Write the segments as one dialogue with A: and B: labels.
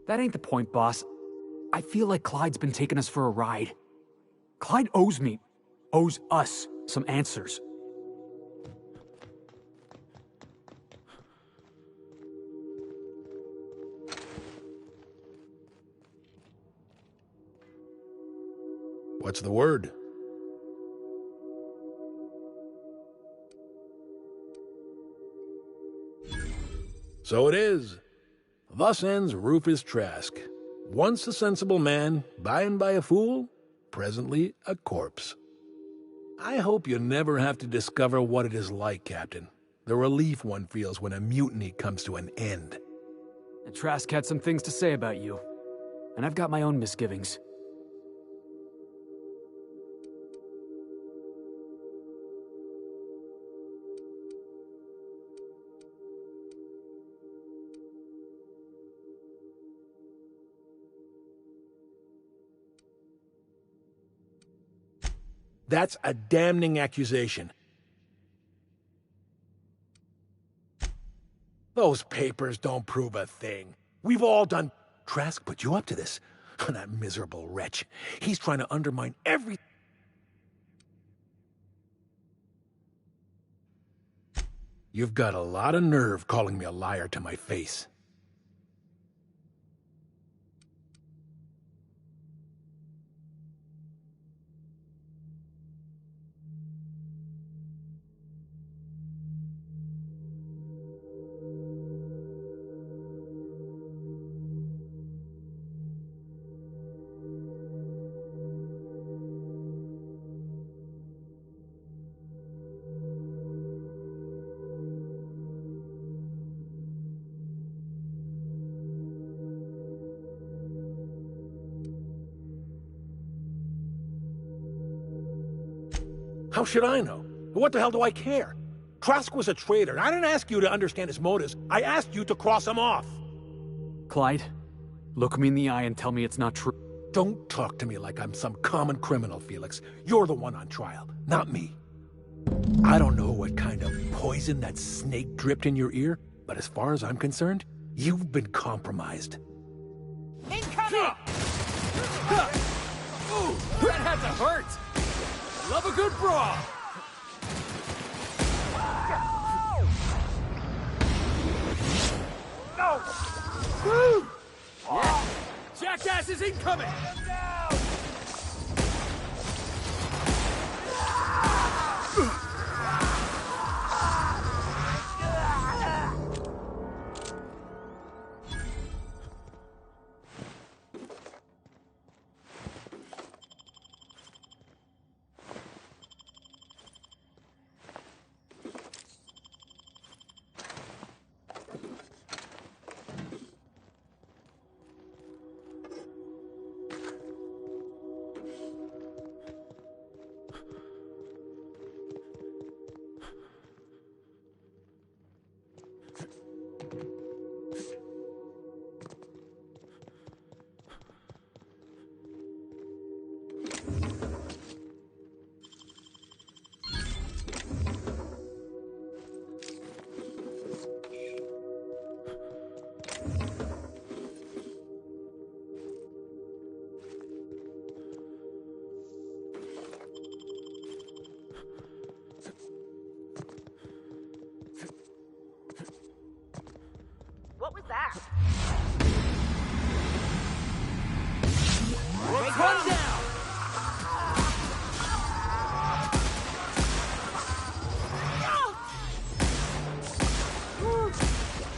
A: That ain't the point, boss. I feel like Clyde's been taking us for a ride. Clyde owes us some answers.
B: What's the word? So it is. Thus ends Rufus Trask. Once a sensible man, by and by a fool, presently a corpse. I hope you never have to discover what it is like, Captain. The relief one feels when a mutiny comes to an end.
A: And Trask had some things to say about you. And I've got my own misgivings.
B: That's a damning accusation. Those papers don't prove a thing. We've all done... Trask put you up to this. That miserable wretch. He's trying to undermine every... You've got a lot of nerve calling me a liar to my face. How should I know? What the hell do I care? Trask was a traitor. I didn't ask you to understand his motives. I asked you to cross him off.
A: Clyde, look me in the eye and tell me it's not true.
B: Don't talk to me like I'm some common criminal, Felix. You're the one on trial, not me. I don't know what kind of poison that snake dripped in your ear, but as far as I'm concerned, you've been compromised.
C: Incoming!
A: Ooh, that had to hurt! Love a good brawl!
C: No!
A: Woo! Yeah. Jackass is incoming!
C: What was that?
A: Run down!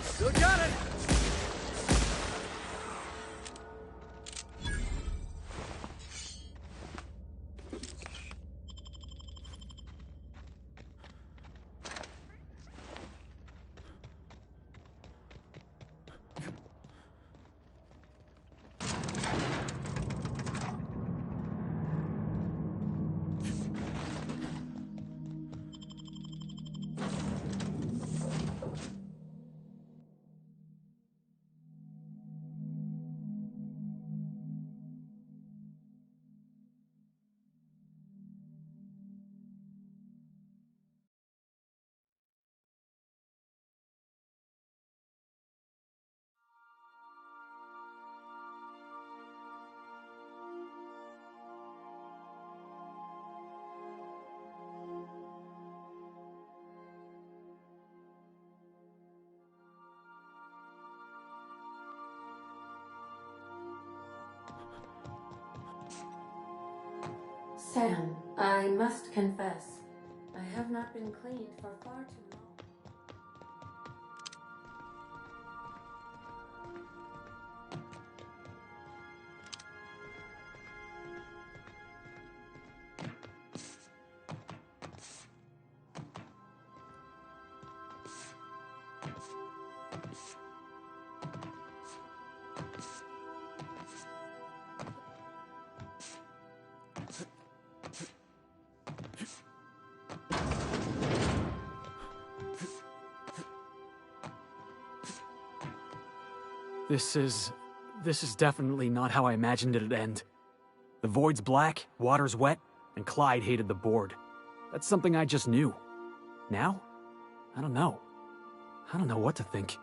A: Still got it!
D: Sam, I must confess, I have not been cleaned for far too long.
A: This is definitely not how I imagined it'd end. The void's black, water's wet, and Clyde hated the board. That's something I just knew. Now? I don't know. I don't know what to think.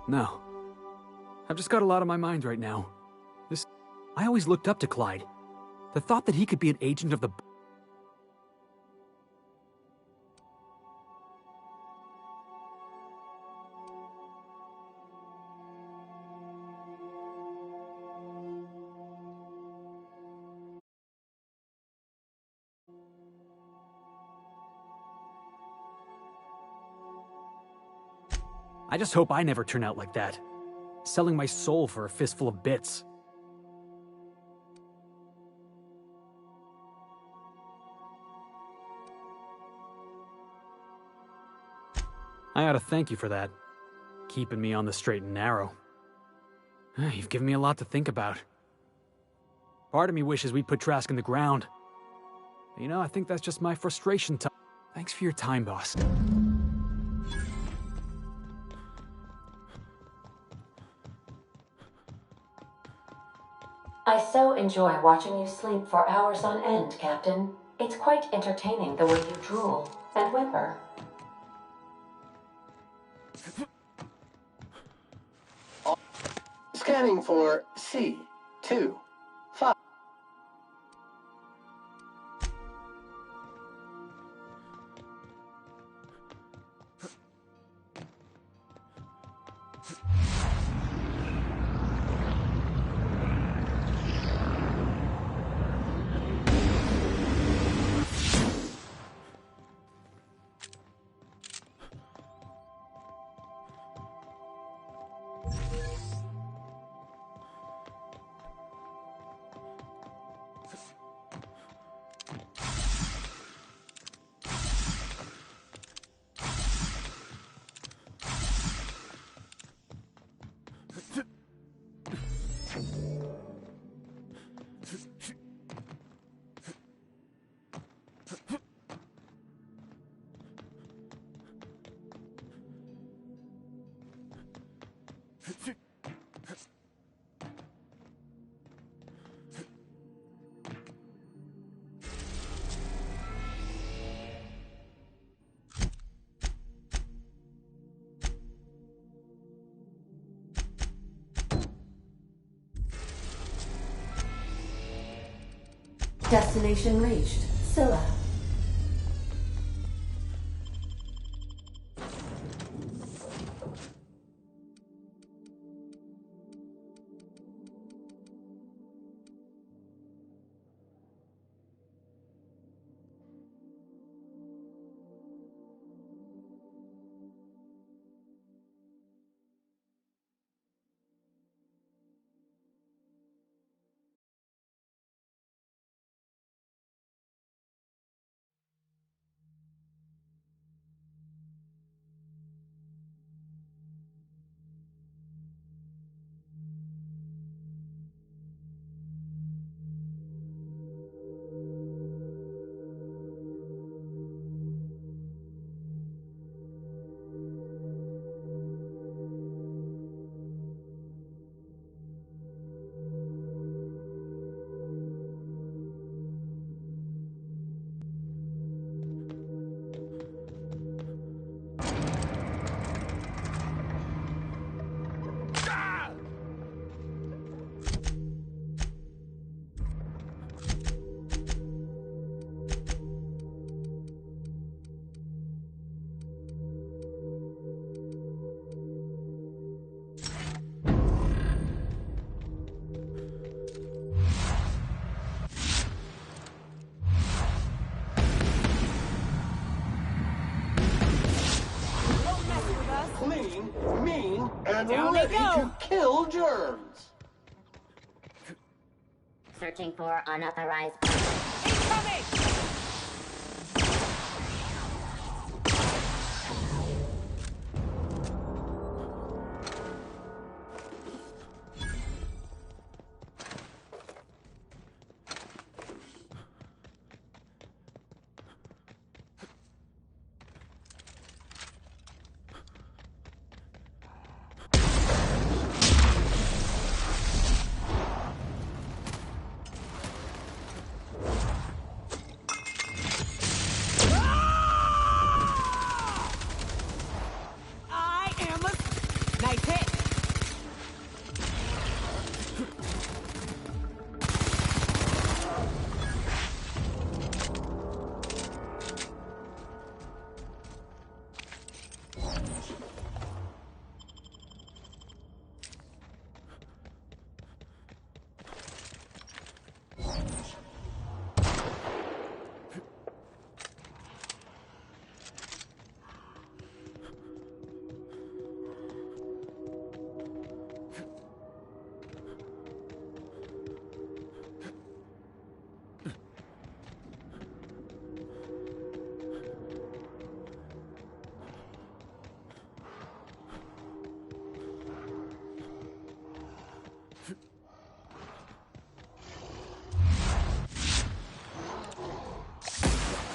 A: No. I've just got a lot on my mind right now. I always looked up to Clyde. The thought that he could be an agent of the... I just hope I never turn out like that. Selling my soul for a fistful of bits. I ought to thank you for that. Keeping me on the straight and narrow. You've given me a lot to think about. Part of me wishes we'd put Trask in the ground. You know, I think that's just my frustration. Thanks for your time, boss.
D: I so enjoy watching you sleep for hours on end, Captain. It's quite entertaining the way you drool and whimper.
E: Scanning for C25.
D: Destination reached. Scylla.
E: and
C: Down they
E: ready
C: go.
E: to kill germs.
F: Searching for unauthorized.
C: Incoming! I am a... Nice hit!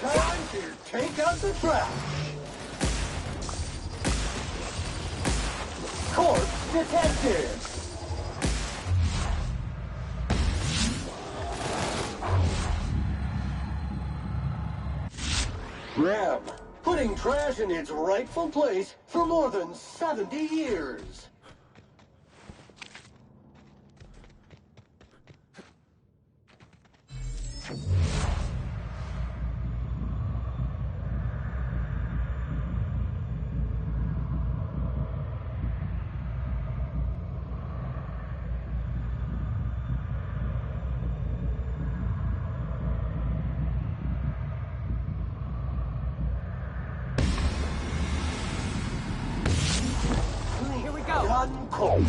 E: Time to take out the trash. Corpse detected. Graham, putting trash in its rightful place for more than 70 years.
C: Here we go!
E: Gun cold.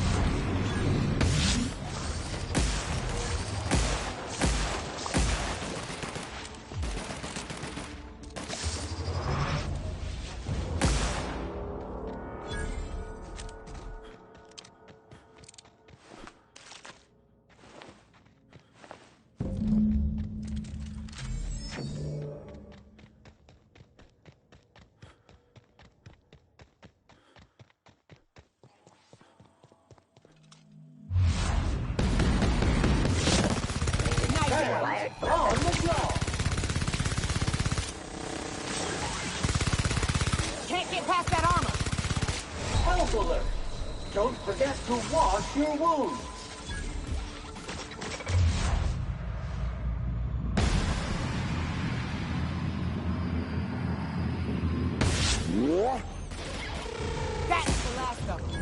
C: Nice one!
E: On the job.
C: Can't get past that armor!
E: Health alert. Don't forget to wash your wounds.
C: That's the last of them!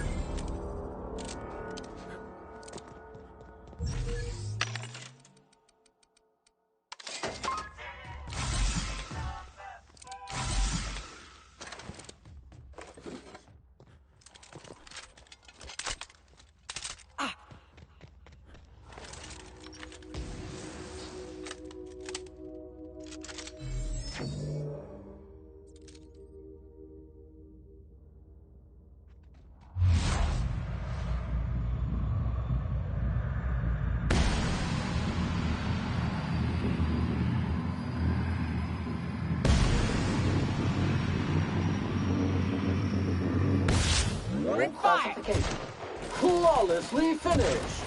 C: Ring fire!
E: Classification. Flawlessly finished.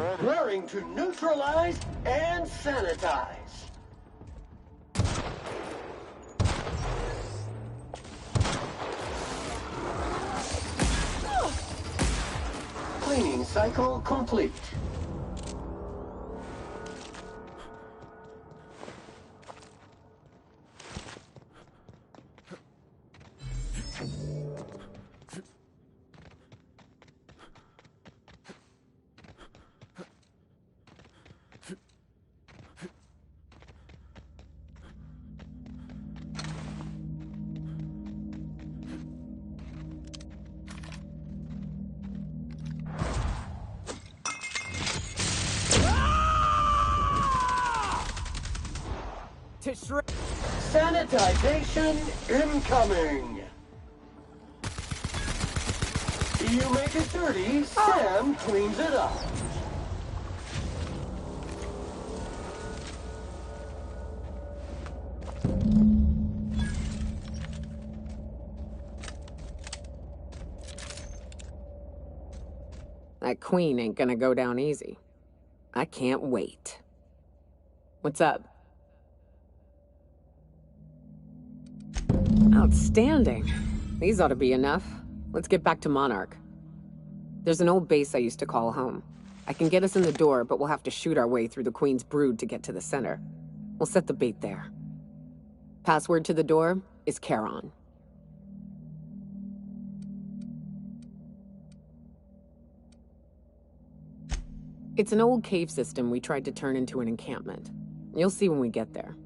E: Flaring to neutralize and sanitize. Cleaning cycle complete.
C: To shred.
E: Sanitization incoming. You make it dirty, Sam cleans it up.
G: That queen ain't gonna go down easy. I can't wait. What's up? Outstanding. These ought to be enough. Let's get back to Monarch. There's an old base I used to call home. I can get us in the door, but we'll have to shoot our way through the Queen's brood to get to the center. We'll set the bait there. Password to the door is Charon. It's an old cave system we tried to turn into an encampment. You'll see when we get there.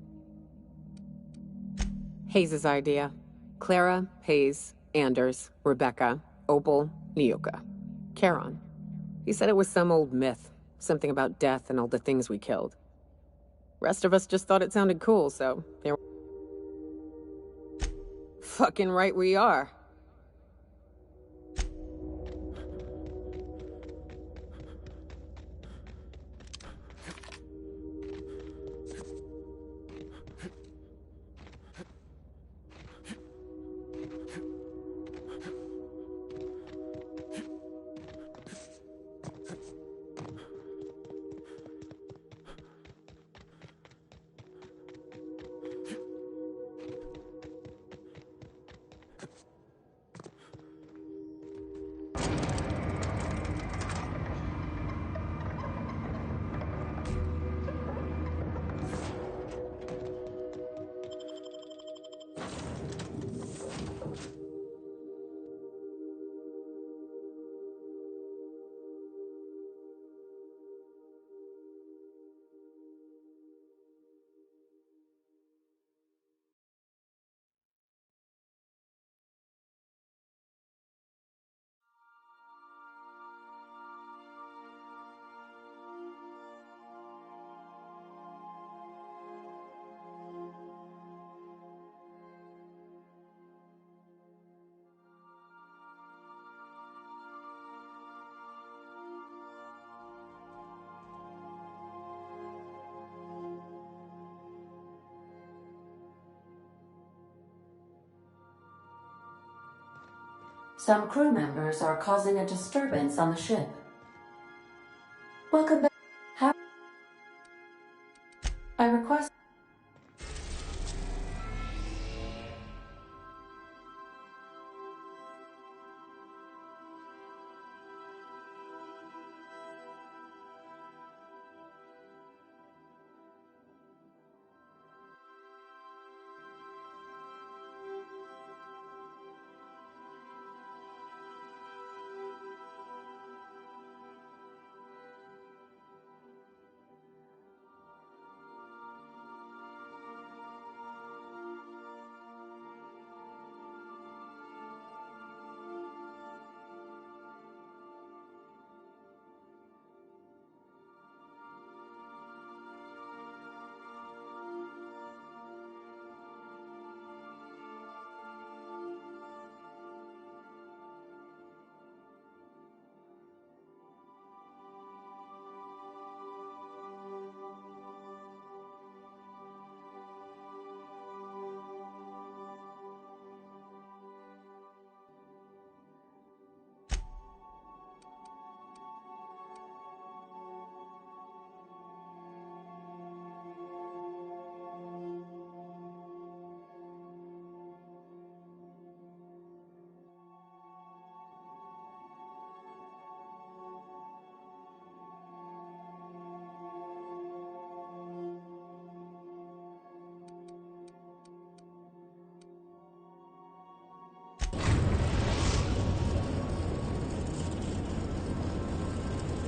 G: Hayes' idea. Clara, Hayes, Anders, Rebecca, Opal, Nyoka. Charon. He said it was some old myth. Something about death and all the things we killed. Rest of us just thought it sounded cool, so here... Fucking right we are.
D: Some crew members are causing a disturbance on the ship. Welcome back. I request...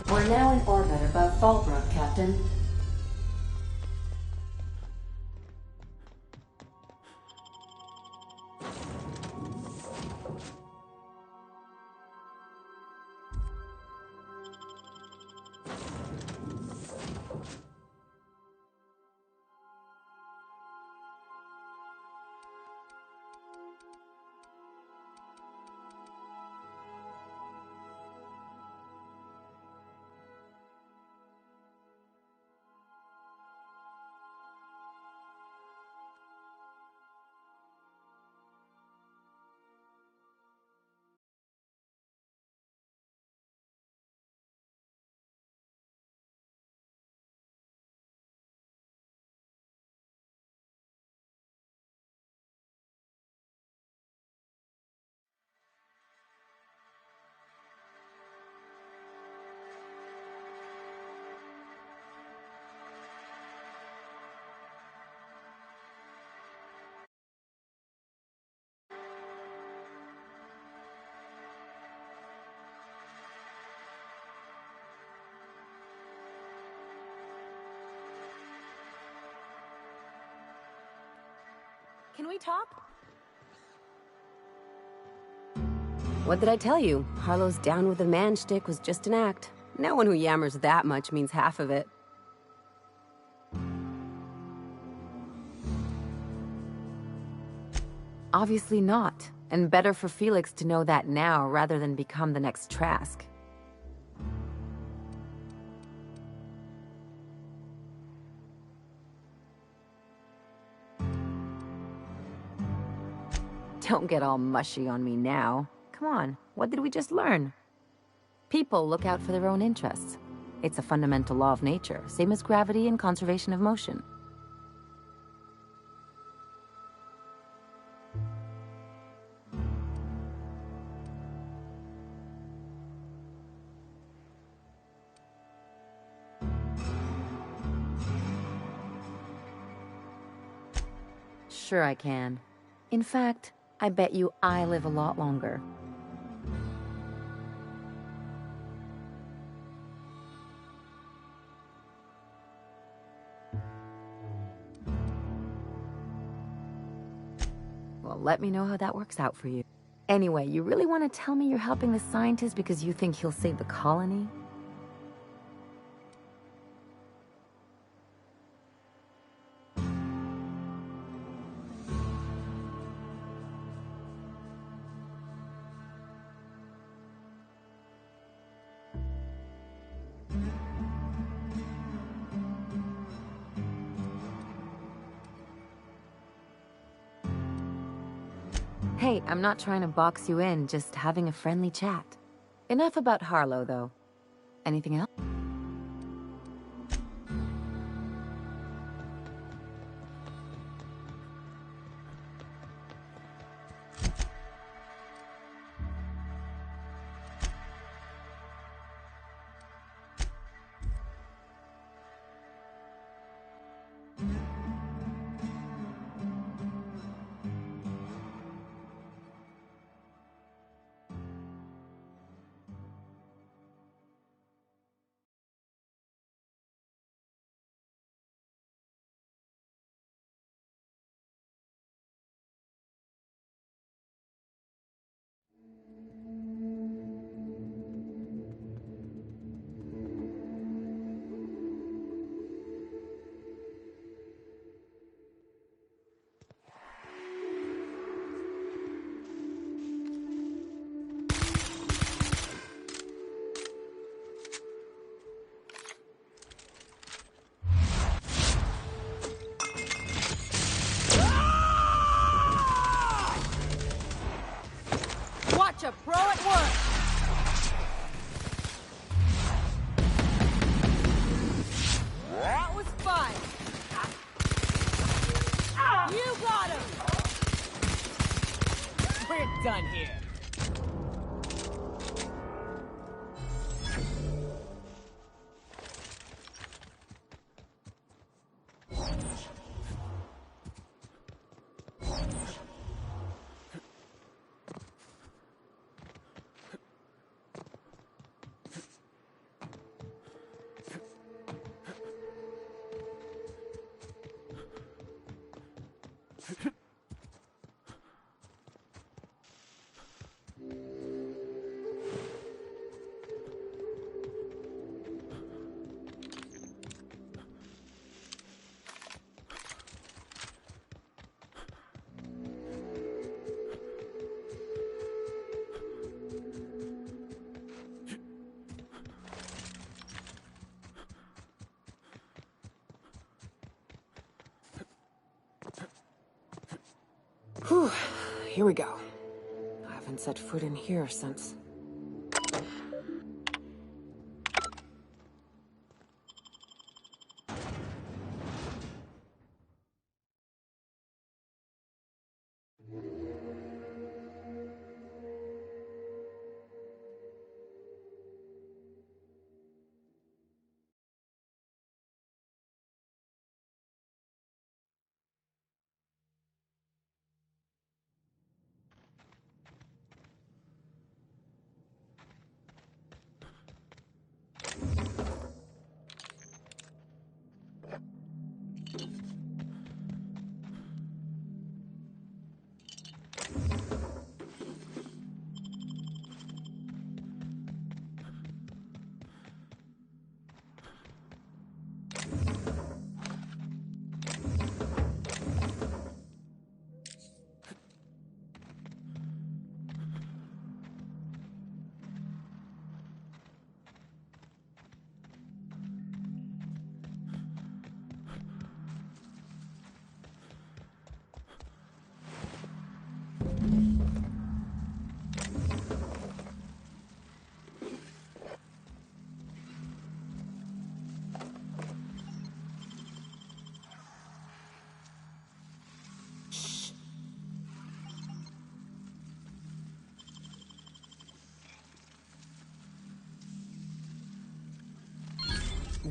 D: We're now in orbit above Fallbrook, Captain.
H: Can we talk?
G: What did I tell you? Harlow's down with the man shtick was just an act. No one who yammers that much means half of it. Obviously not. And better for Felix to know that now rather than become the next Trask. Don't get all mushy on me now. Come on, what did we just learn? People look out for their own interests. It's a fundamental law of nature, same as gravity and conservation of motion. Sure I can. In fact, I bet you I live a lot longer. Well, let me know how that works out for you. Anyway, you really want to tell me you're helping the scientist because you think he'll save the colony? Hey, I'm not trying to box you in, just having a friendly chat. Enough about Harlow, though. Anything else? Whew, here we go. I haven't set foot in here since...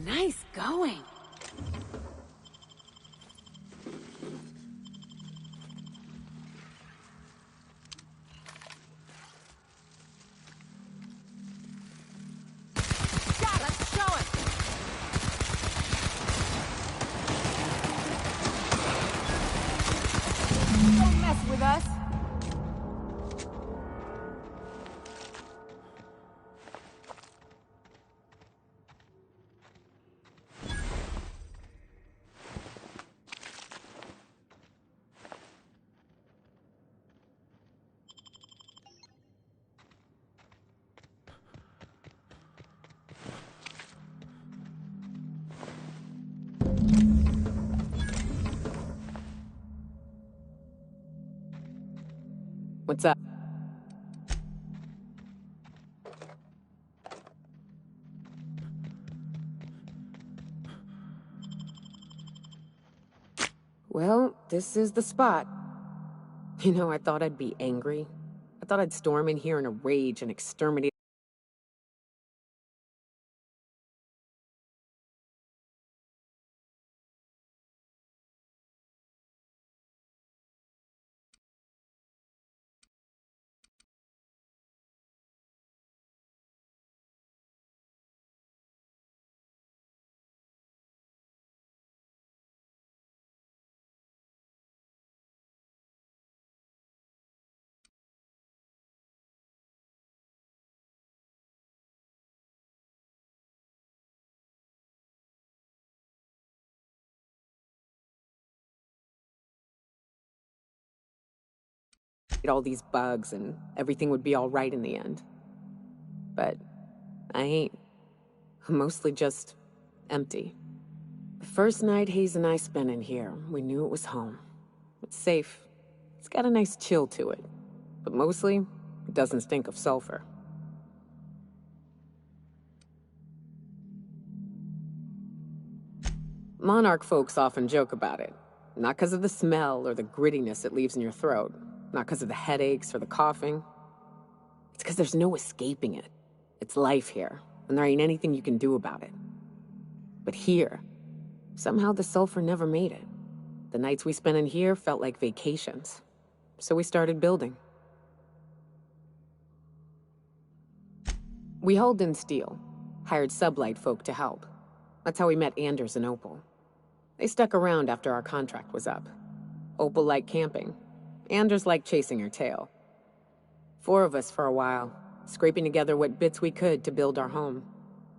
H: Nice going. God, let's show him. Don't mess with us.
G: What's up? Well, this is the spot. You know, I thought I'd be angry. I thought I'd storm in here in a rage and exterminate... all these bugs and everything would be all right in the end. But I ain't. I'm mostly just empty. The first night Hayes and I spent in here, we knew it was home. It's safe. It's got a nice chill to it. But mostly, it doesn't stink of sulfur. Monarch folks often joke about it. Not because of the smell or the grittiness it leaves in your throat. Not because of the headaches or the coughing. It's because there's no escaping it. It's life here, and there ain't anything you can do about it. But here, somehow the sulfur never made it. The nights we spent in here felt like vacations. So we started building. We hauled in steel, hired sublight folk to help. That's how we met Anders and Opal. They stuck around after our contract was up. Opal liked camping. Anders liked chasing her tail. 4 of us for a while, scraping together what bits we could to build our home.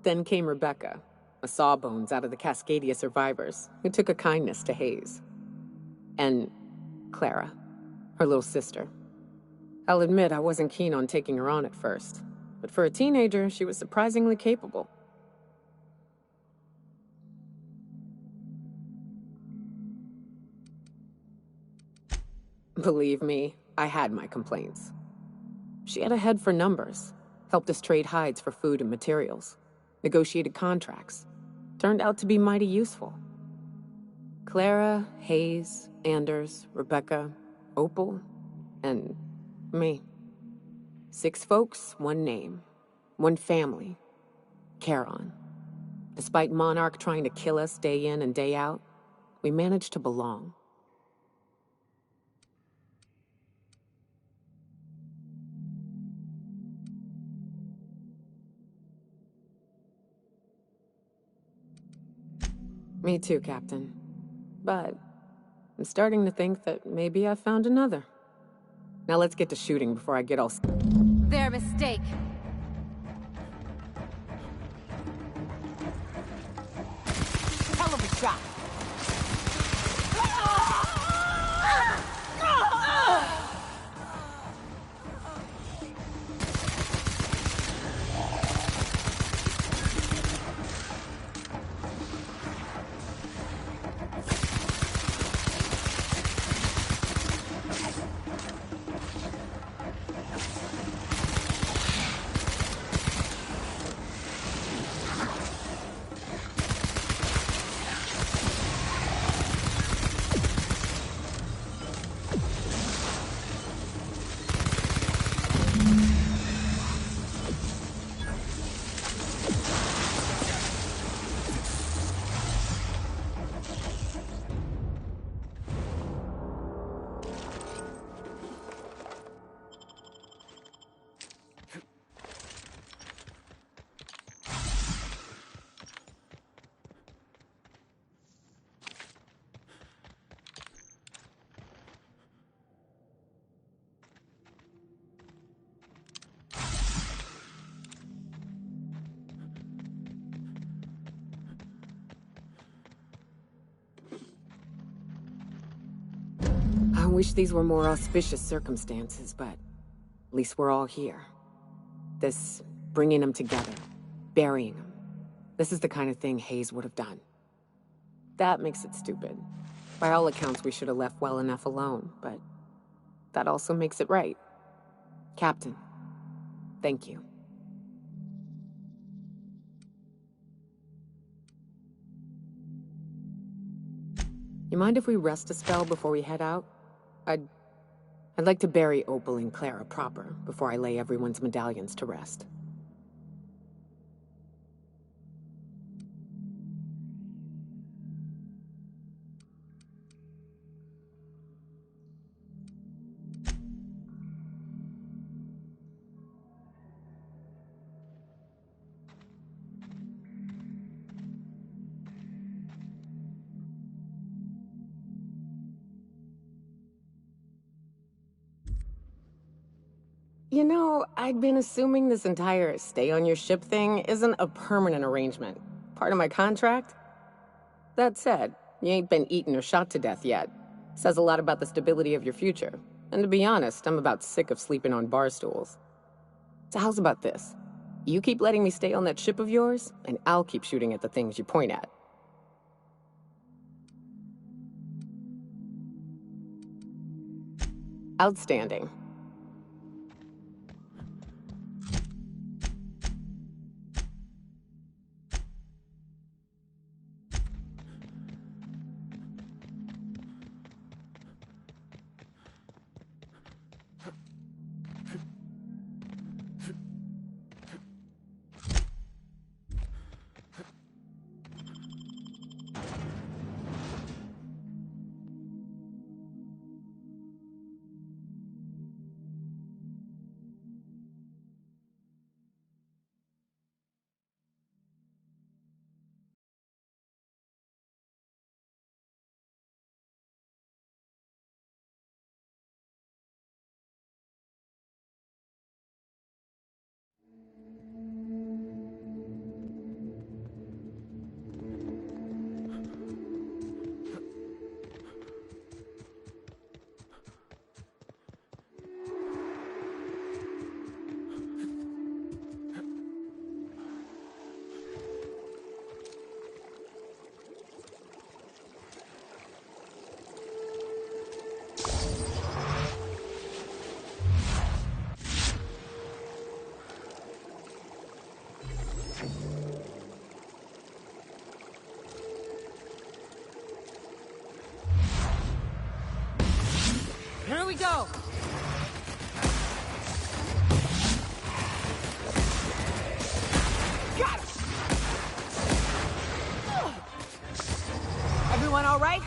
G: Then came Rebecca, a sawbones out of the Cascadia survivors, who took a kindness to Hayes. And Clara, her little sister. I'll admit I wasn't keen on taking her on at first, but for a teenager, she was surprisingly capable. Believe me, I had my complaints. She had a head for numbers, helped us trade hides for food and materials, negotiated contracts. Turned out to be mighty useful. Clara, Hayes, Anders, Rebecca, Opal, and me. 6 folks, 1 name, 1 family. Charon. Despite Monarch trying to kill us day in and day out, we managed to belong. Me too, Captain. But I'm starting to think that maybe I found another. Now let's get to shooting before I get all...
H: Their mistake. Hell of a shot.
G: I wish these were more auspicious circumstances, but at least we're all here. This bringing them together, burying them. This is the kind of thing Hayes would have done. That makes it stupid. By all accounts, we should have left well enough alone, but that also makes it right. Captain, thank you. You mind if we rest a spell before we head out? I'd like to bury Opal and Clara proper before I lay everyone's medallions to rest. You know, I'd been assuming this entire stay on your ship thing isn't a permanent arrangement. Part of my contract? That said, you ain't been eaten or shot to death yet. Says a lot about the stability of your future. And to be honest, I'm about sick of sleeping on bar stools. So how's about this? You keep letting me stay on that ship of yours, and I'll keep shooting at the things you point at. Outstanding.
H: all right?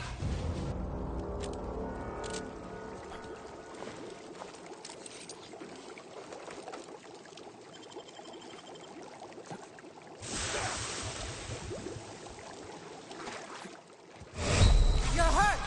H: You're hurt!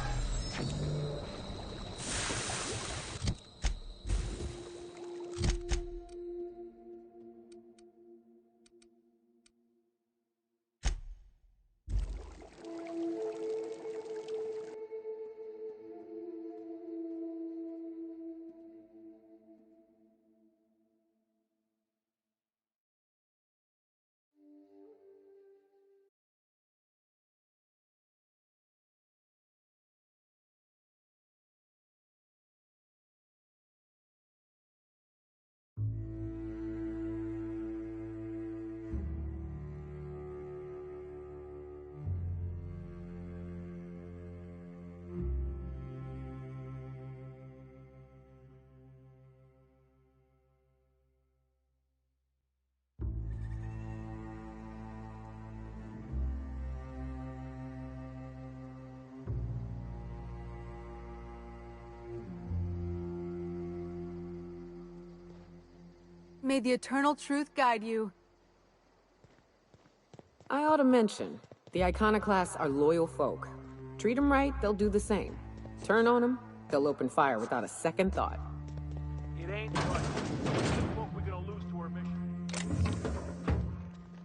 H: May the eternal truth guide you.
G: I ought to mention, the Iconoclasts are loyal folk. Treat them right, they'll do the same. Turn on them, they'll open fire without a second thought.
I: It ain't right. How much smoke we gonna lose to our mission?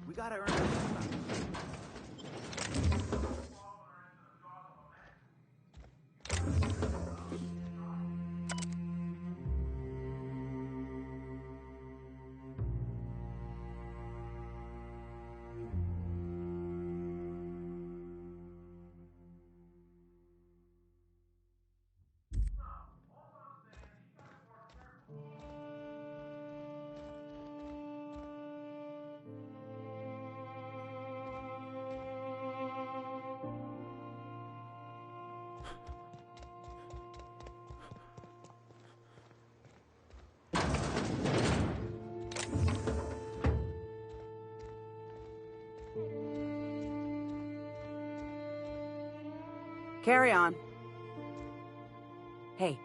I: We gotta earn it.
H: Carry on. Hey,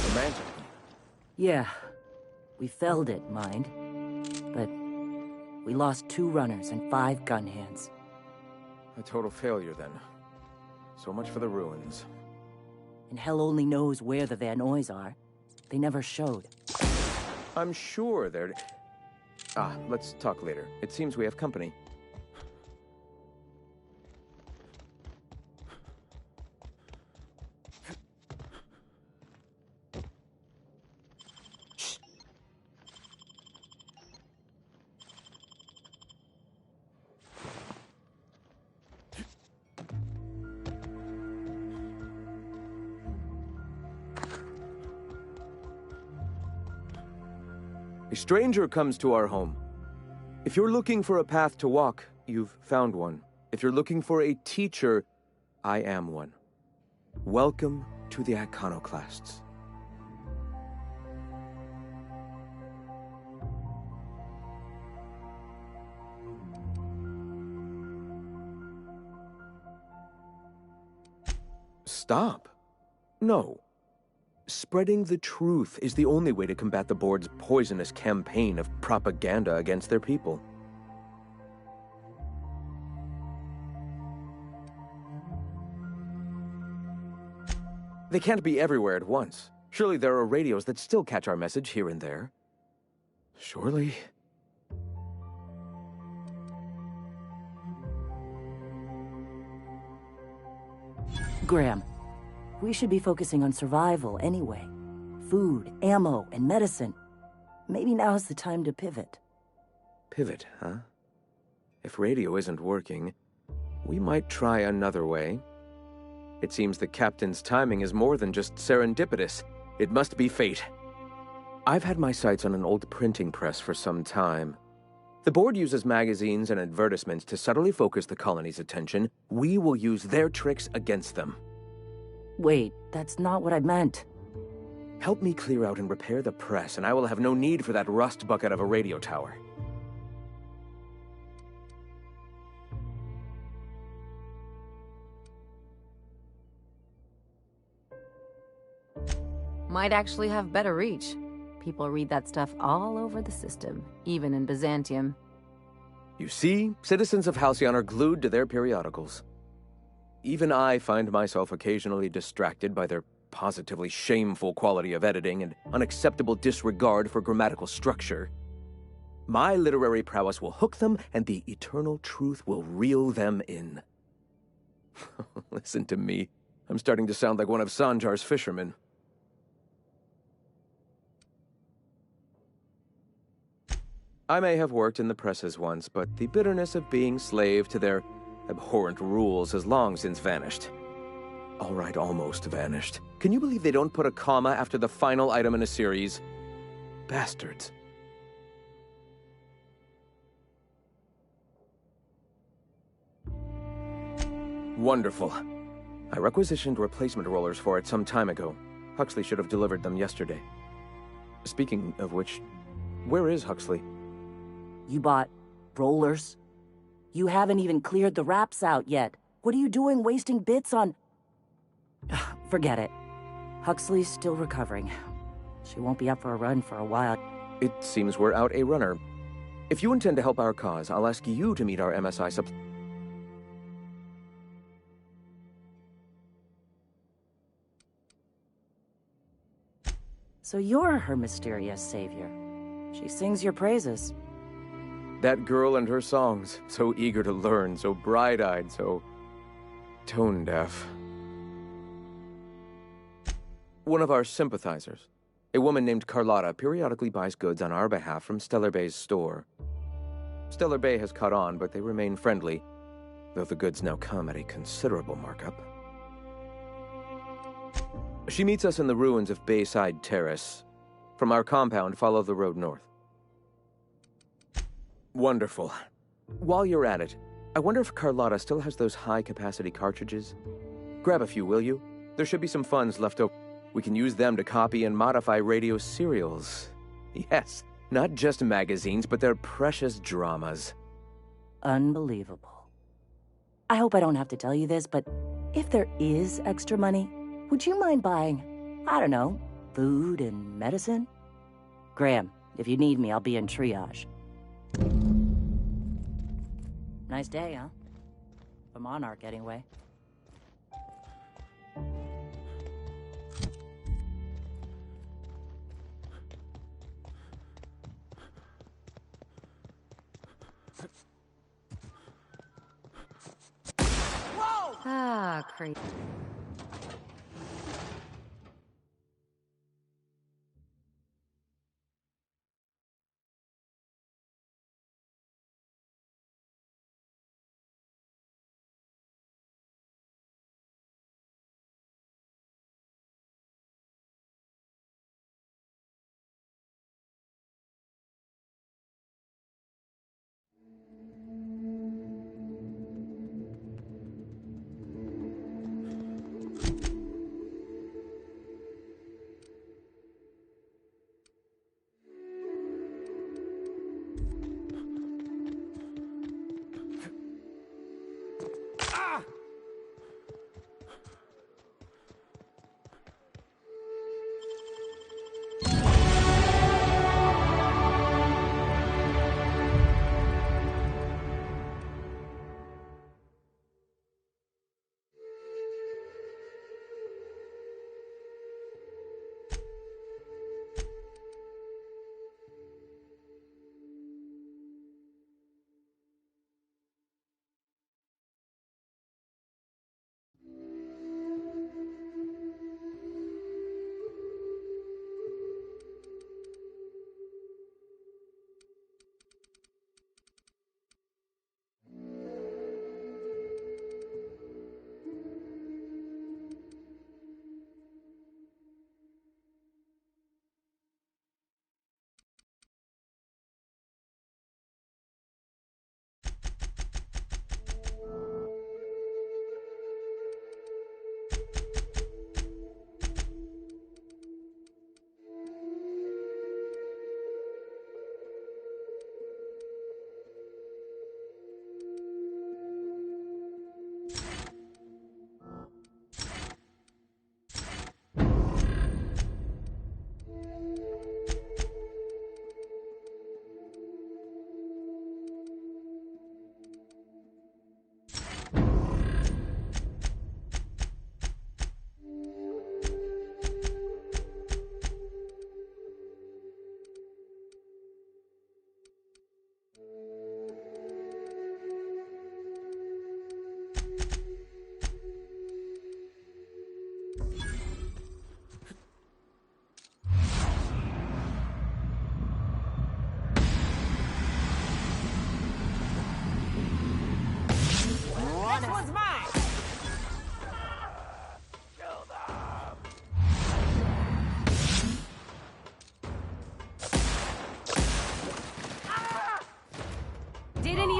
I: Romantic.
J: Yeah, we felled it, mind. But we lost 2 runners and 5 gun hands.
I: A total failure, then. So much for the ruins.
J: And hell only knows where the Van Nuys are. They never showed.
I: I'm sure they're... let's talk later. It seems we have company. A stranger comes to our home. If you're looking for a path to walk, you've found one. If you're looking for a teacher, I am one. Welcome to the Iconoclasts. Stop. No. Spreading the truth is the only way to combat the board's poisonous campaign of propaganda against their people. They can't be everywhere at once. Surely there are radios that still catch our message here and there. Surely...
J: Graham, we should be focusing on survival anyway. Food, ammo, and medicine. Maybe now's the time to pivot.
I: Pivot, huh? If radio isn't working, we might try another way. It seems the captain's timing is more than just serendipitous. It must be fate. I've had my sights on an old printing press for some time. The board uses magazines and advertisements to subtly focus the colony's attention. We will use their tricks against them.
J: Wait, that's not what I meant.
I: Help me clear out and repair the press, and I will have no need for that rust bucket of a radio tower.
K: might actually have better reach. People read that stuff all over the system, even in Byzantium.
I: You see, citizens of Halcyon are glued to their periodicals. Even I find myself occasionally distracted by their positively shameful quality of editing and unacceptable disregard for grammatical structure. My literary prowess will hook them, and the eternal truth will reel them in. Listen to me. I'm starting to sound like one of Sanjar's fishermen. I may have worked in the presses once, but the bitterness of being slave to their abhorrent rules has long since vanished. All right, almost vanished. Can you believe they don't put a comma after the final item in a series? Bastards. Wonderful. I requisitioned replacement rollers for it some time ago. Huxley should have delivered them yesterday. Speaking of which, where is Huxley?
J: You bought rollers? You haven't even cleared the wraps out yet. What are you doing wasting bits on... Forget it. Huxley's still recovering. She won't be up for a run for a while.
I: It seems we're out a runner. If you intend to help our cause, I'll ask you to meet our MSI sub...
J: So you're her mysterious savior. She sings your praises.
I: That girl and her songs, so eager to learn, so bright-eyed, so tone-deaf. One of our sympathizers, a woman named Carlotta, periodically buys goods on our behalf from Stellar Bay's store. Stellar Bay has caught on, but they remain friendly, though the goods now come at a considerable markup. She meets us in the ruins of Bayside Terrace. From our compound, follow the road north. Wonderful. While you're at it, I wonder if Carlotta still has those high-capacity cartridges? Grab a few, will you? There should be some funds left over. We can use them to copy and modify radio serials. Yes, not just magazines, but their precious dramas.
J: Unbelievable. I hope I don't have to tell you this, but if there is extra money, would you mind buying, I don't know, food and medicine? Graham, if you need me, I'll be in triage. Nice day, huh? For Monarch, anyway.
K: Ah, crazy.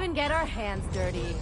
K: and get our hands dirty.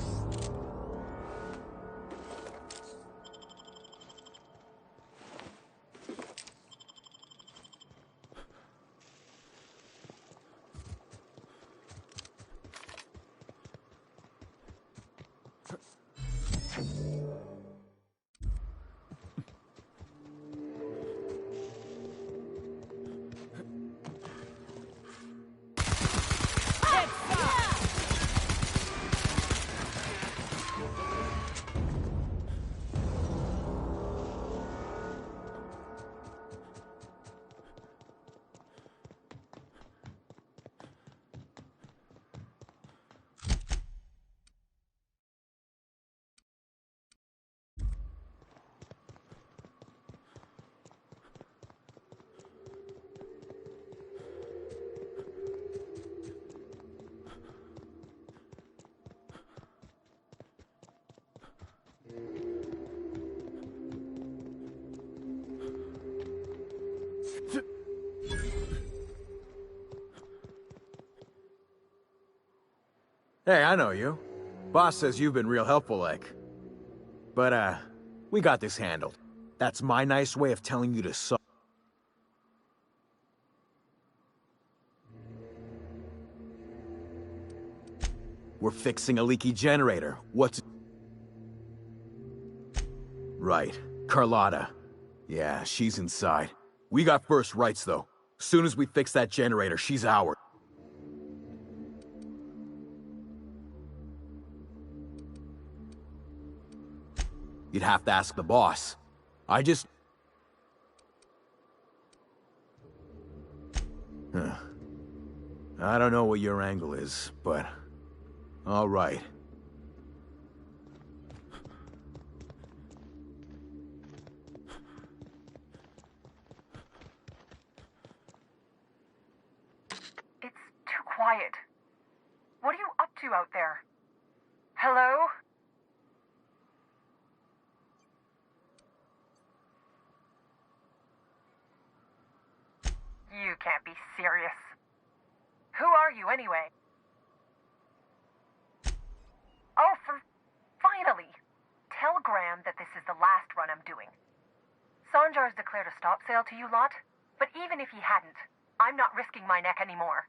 L: Hey, I know you. Boss says you've been real helpful, But, we got this handled. That's my nice way of telling you to suck. We're fixing a leaky generator. What's... Right. Carlotta. Yeah, she's inside. We got first rights, though. Soon as we fix that generator, she's ours. You'd have to ask the boss. I just... I don't know what your angle is, but... all right.
M: It's too quiet. What are you up to out there? Hello? You can't be serious. Who are you, anyway? Oh, finally! Tell Graham that this is the last run I'm doing. Sanjar's declared a stop sale to you lot, but even if he hadn't, I'm not risking my neck anymore.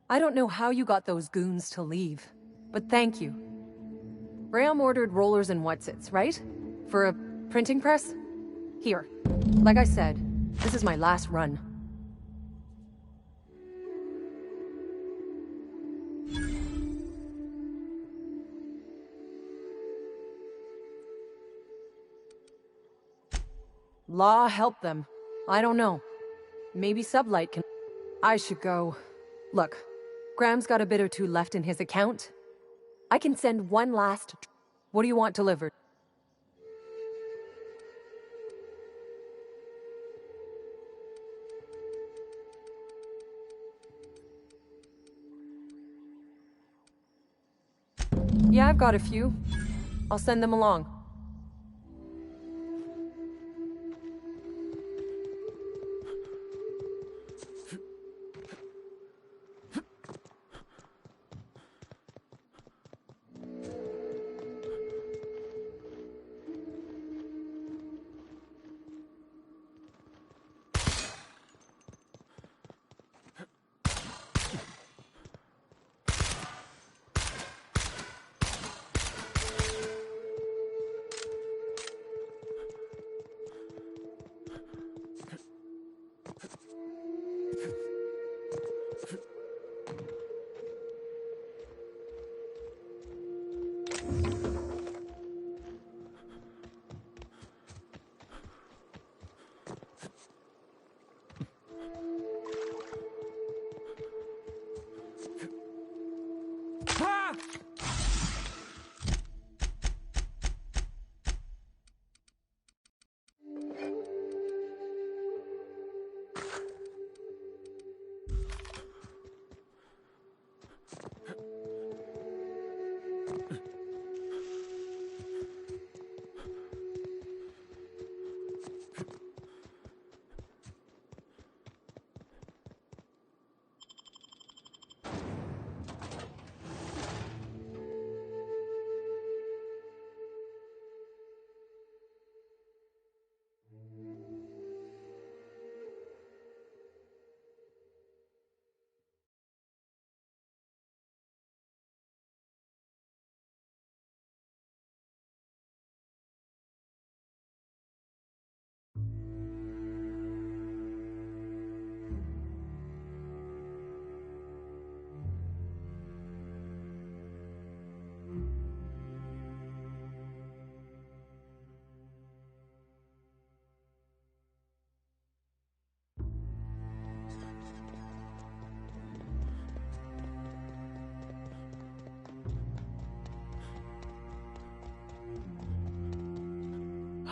N: I don't know how you got those goons to leave, but thank you. Graham ordered rollers and whatsits, right? For a printing press? Here. Like I said, this is my last run. Law help them. I don't know. Maybe Sublight can... I should go. Look, Graham's got a bit or two left in his account. I can send one last... What do you want delivered? Yeah, I've got a few. I'll send them along.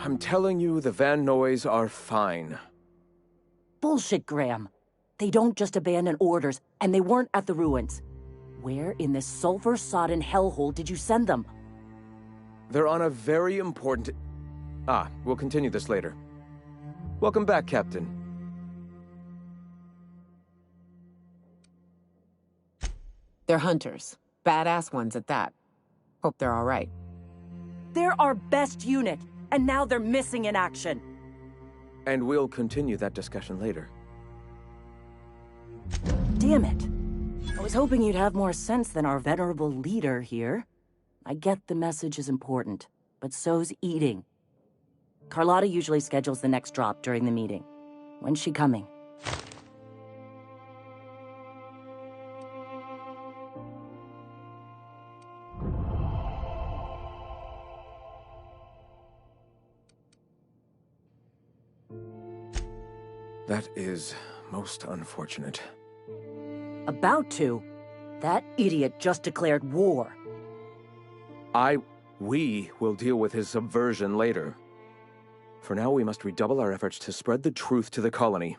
I: I'm telling you, the Van Noys are fine.
J: Bullshit, Graham. They don't just abandon orders, and they weren't at the ruins. Where in this sulfur-sodden hellhole did you send them?
I: They're on a very important... we'll continue this later. Welcome back, Captain.
G: They're hunters. Badass ones at that. Hope they're all right.
J: They're our best unit, and now they're missing in action.
I: And we'll continue that discussion later.
J: Damn it. I was hoping you'd have more sense than our venerable leader here. I get the message is important, but so's eating. Carlotta usually schedules the next drop during the meeting. When's she coming?
I: That is most unfortunate.
J: About to? That idiot just declared war.
I: We will deal with his subversion later. For now, we must redouble our efforts to spread the truth to the colony.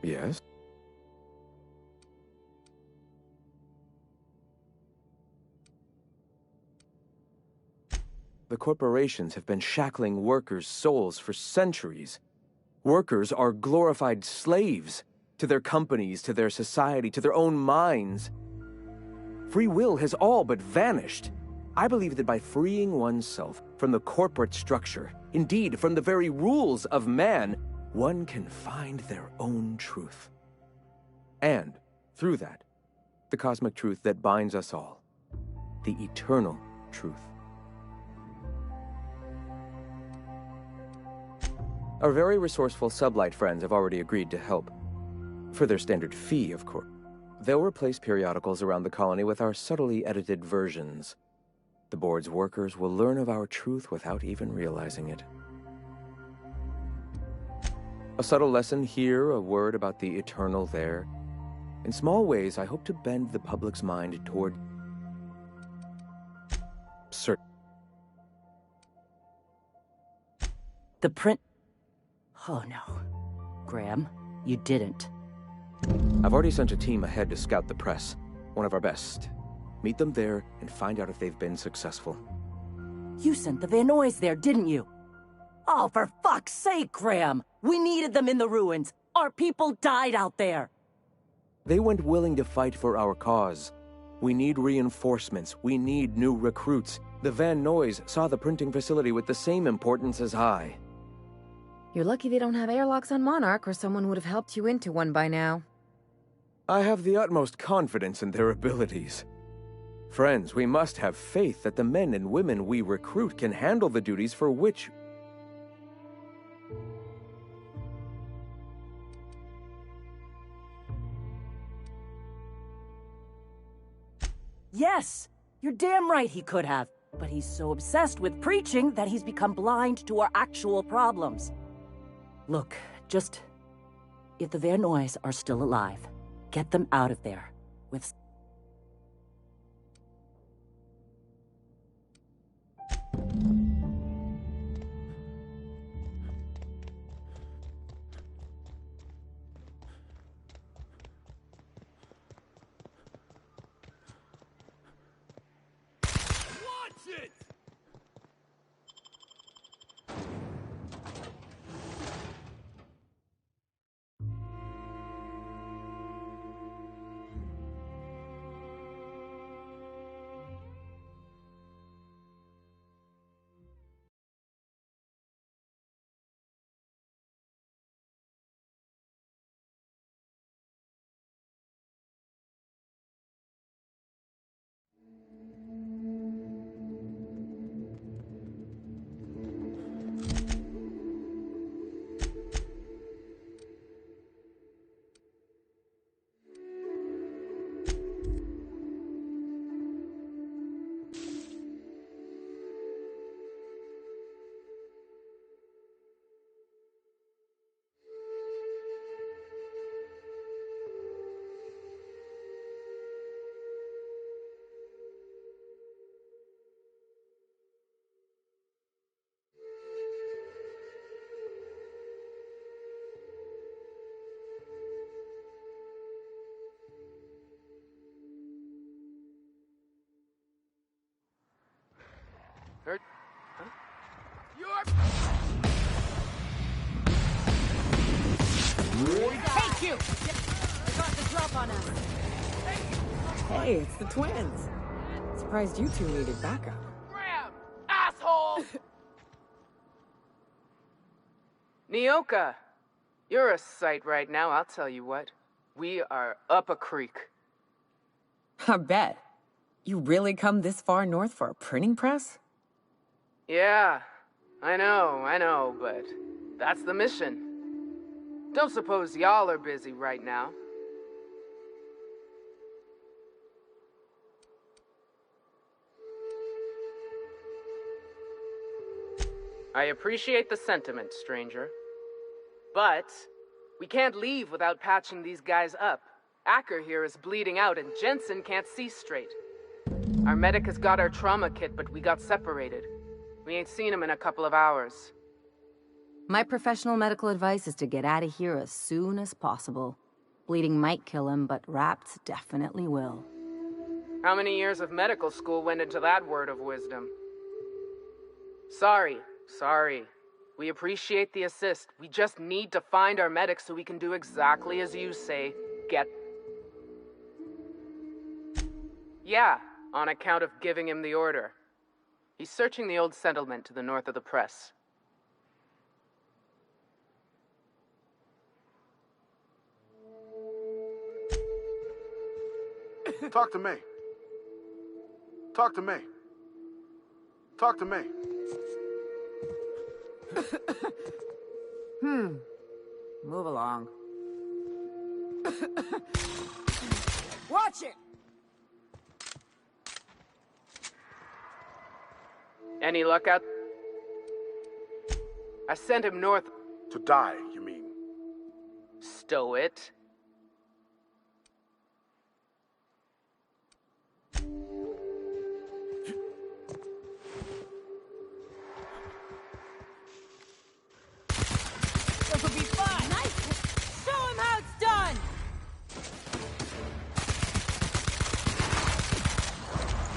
I: Yes? The corporations have been shackling workers' souls for centuries. Workers are glorified slaves to their companies, to their society, to their own minds. Free will has all but vanished. I believe that by freeing oneself from the corporate structure, indeed from the very rules of man, one can find their own truth. And, through that, the cosmic truth that binds us all. The eternal truth. Our very resourceful Sublight friends have already agreed to help. For their standard fee, of course. They'll replace periodicals around the colony with our subtly edited versions. The board's workers will learn of our truth without even realizing it. A subtle lesson here, a word about the eternal there. In small ways, I hope to bend the public's mind toward certain.
J: The print... Oh no. Graham, you didn't.
I: I've already sent a team ahead to scout the press. One of our best. Meet them there and find out if they've been successful.
J: You sent the Van Noys there, didn't you? Oh, for fuck's sake, Graham! We needed them in the ruins! Our people died out there!
I: They went willing to fight for our cause. We need reinforcements. We need new recruits. The Van Noys saw the printing facility with the same importance as I.
K: You're lucky they don't have airlocks on Monarch, or someone would have helped you into one by now.
I: I have the utmost confidence in their abilities. Friends, we must have faith that the men and women we recruit can handle the duties for which...
J: Yes, you're damn right he could have. But he's so obsessed with preaching that he's become blind to our actual problems. Look, just... if the Vernoys are still alive, get them out of there with...
H: Take you! They got the drop on us.
G: Hey, it's the twins. Surprised you two needed backup.
O: Graham! Asshole!
P: Nyoka, you're a sight right now, I'll tell you what. We are up a creek.
G: I bet. You really come this far north for a printing press?
P: Yeah, I know, but that's the mission. Don't suppose y'all are busy right now. I appreciate the sentiment, stranger. But we can't leave without patching these guys up. Acker here is bleeding out and Jensen can't see straight. Our medic has got our trauma kit, but we got separated. We ain't seen him in a couple of hours.
K: My professional medical advice is to get out of here as soon as possible. Bleeding might kill him, but wrapped definitely will.
P: How many years of medical school went into that word of wisdom? Sorry. We appreciate the assist. We just need to find our medic so we can do exactly as you say. Yeah, on account of giving him the order. He's searching the old settlement to the north of the press.
Q: Talk to me. Talk to me. Talk to me.
C: Move along. Watch it!
P: Any luck out? I sent him north.
Q: To die, you mean?
P: Stow it.
H: This will be fun! Nice! Show him how it's done!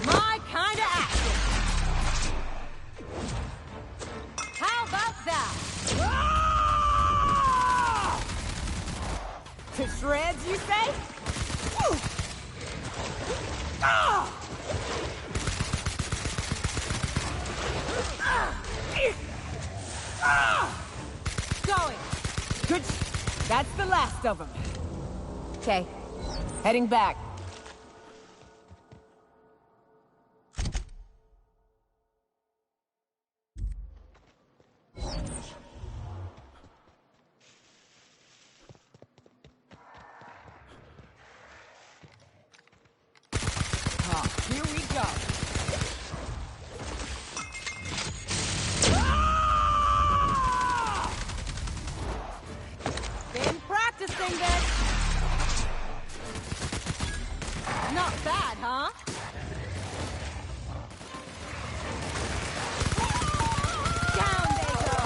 H: My kind of action! How about that?
C: To shreds, you say? Woo! Ah!
H: Going!
C: Good. That's the last of them.
N: Okay.
C: Heading back. practicing this? Not bad, huh? Down they go!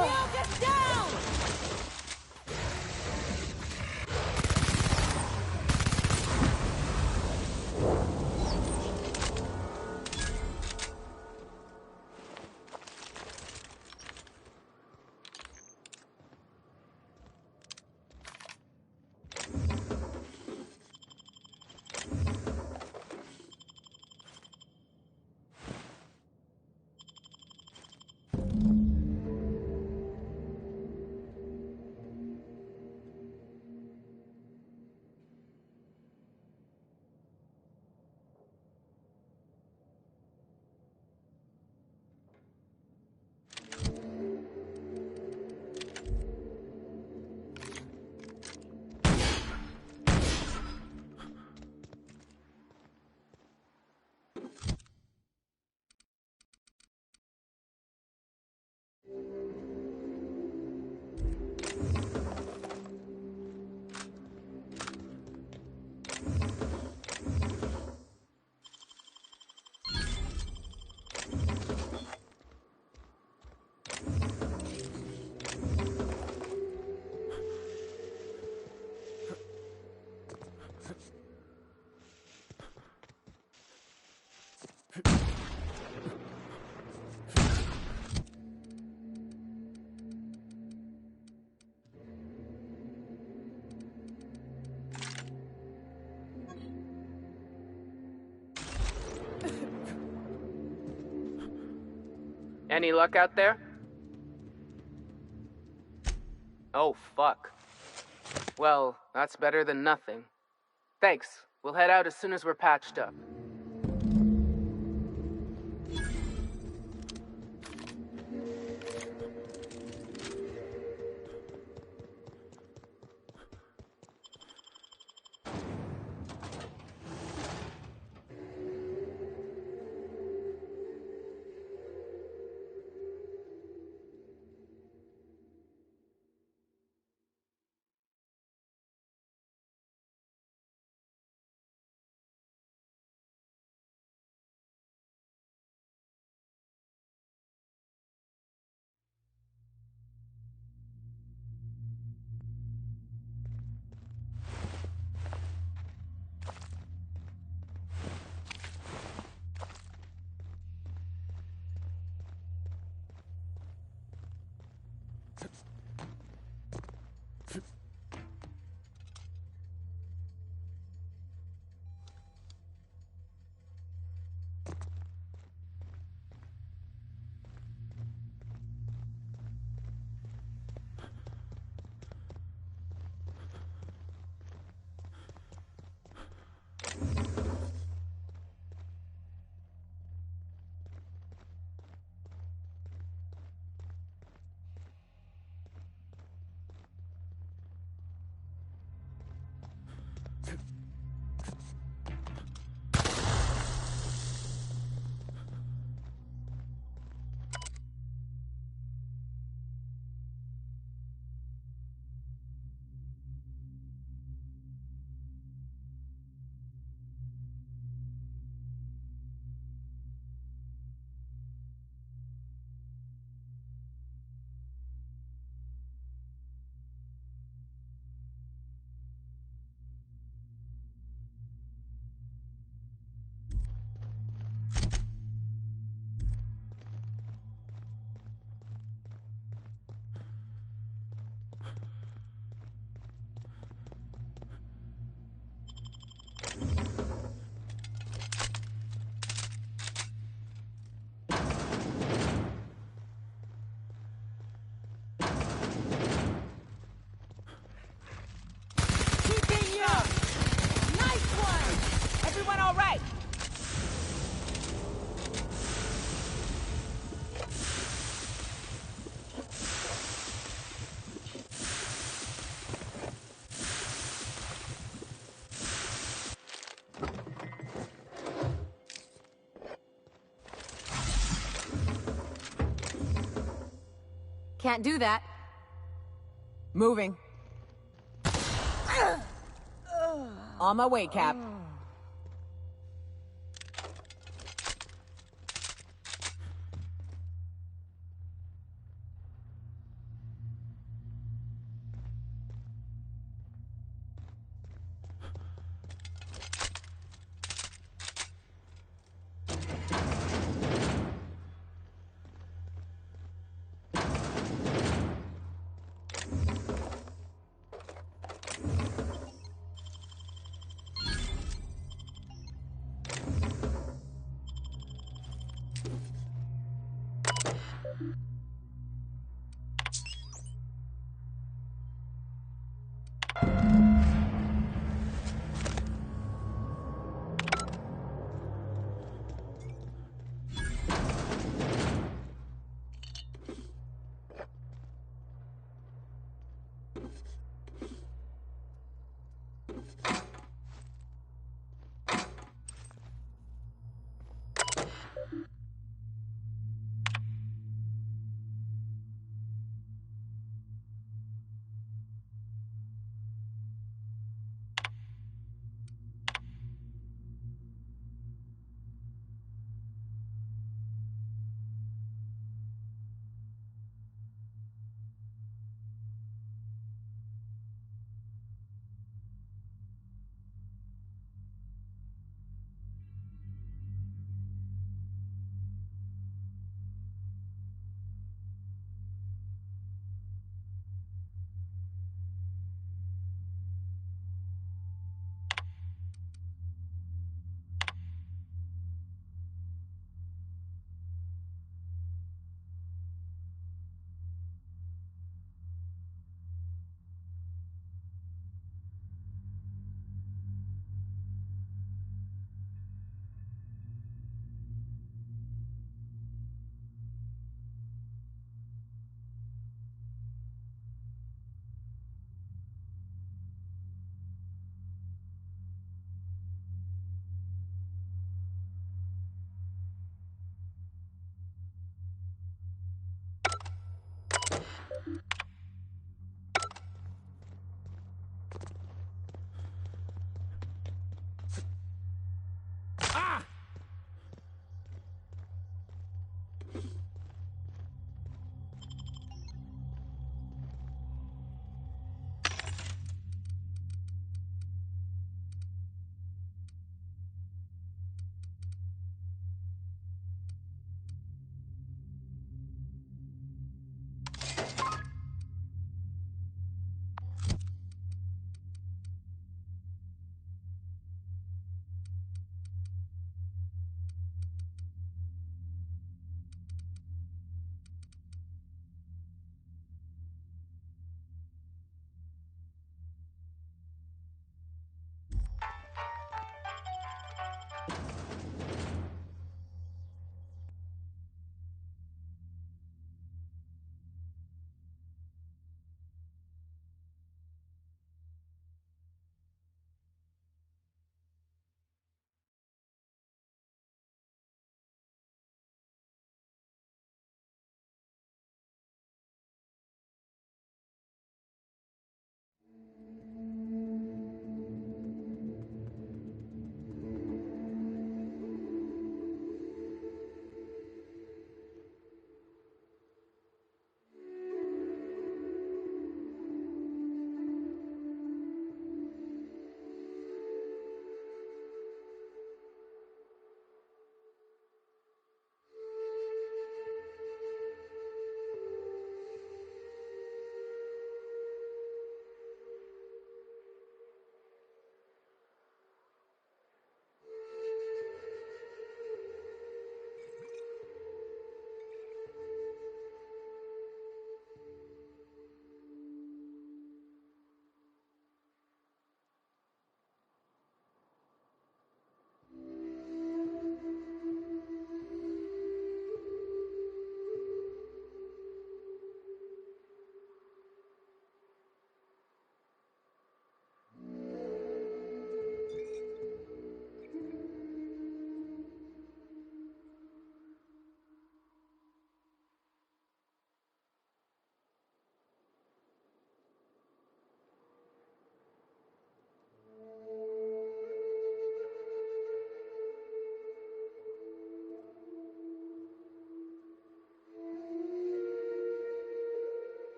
C: Nailed it down!
P: Any luck out there? Oh, fuck. Well, that's better than nothing. Thanks. We'll head out as soon as we're patched up.
N: Can't do that.
G: Moving. On my way, Cap.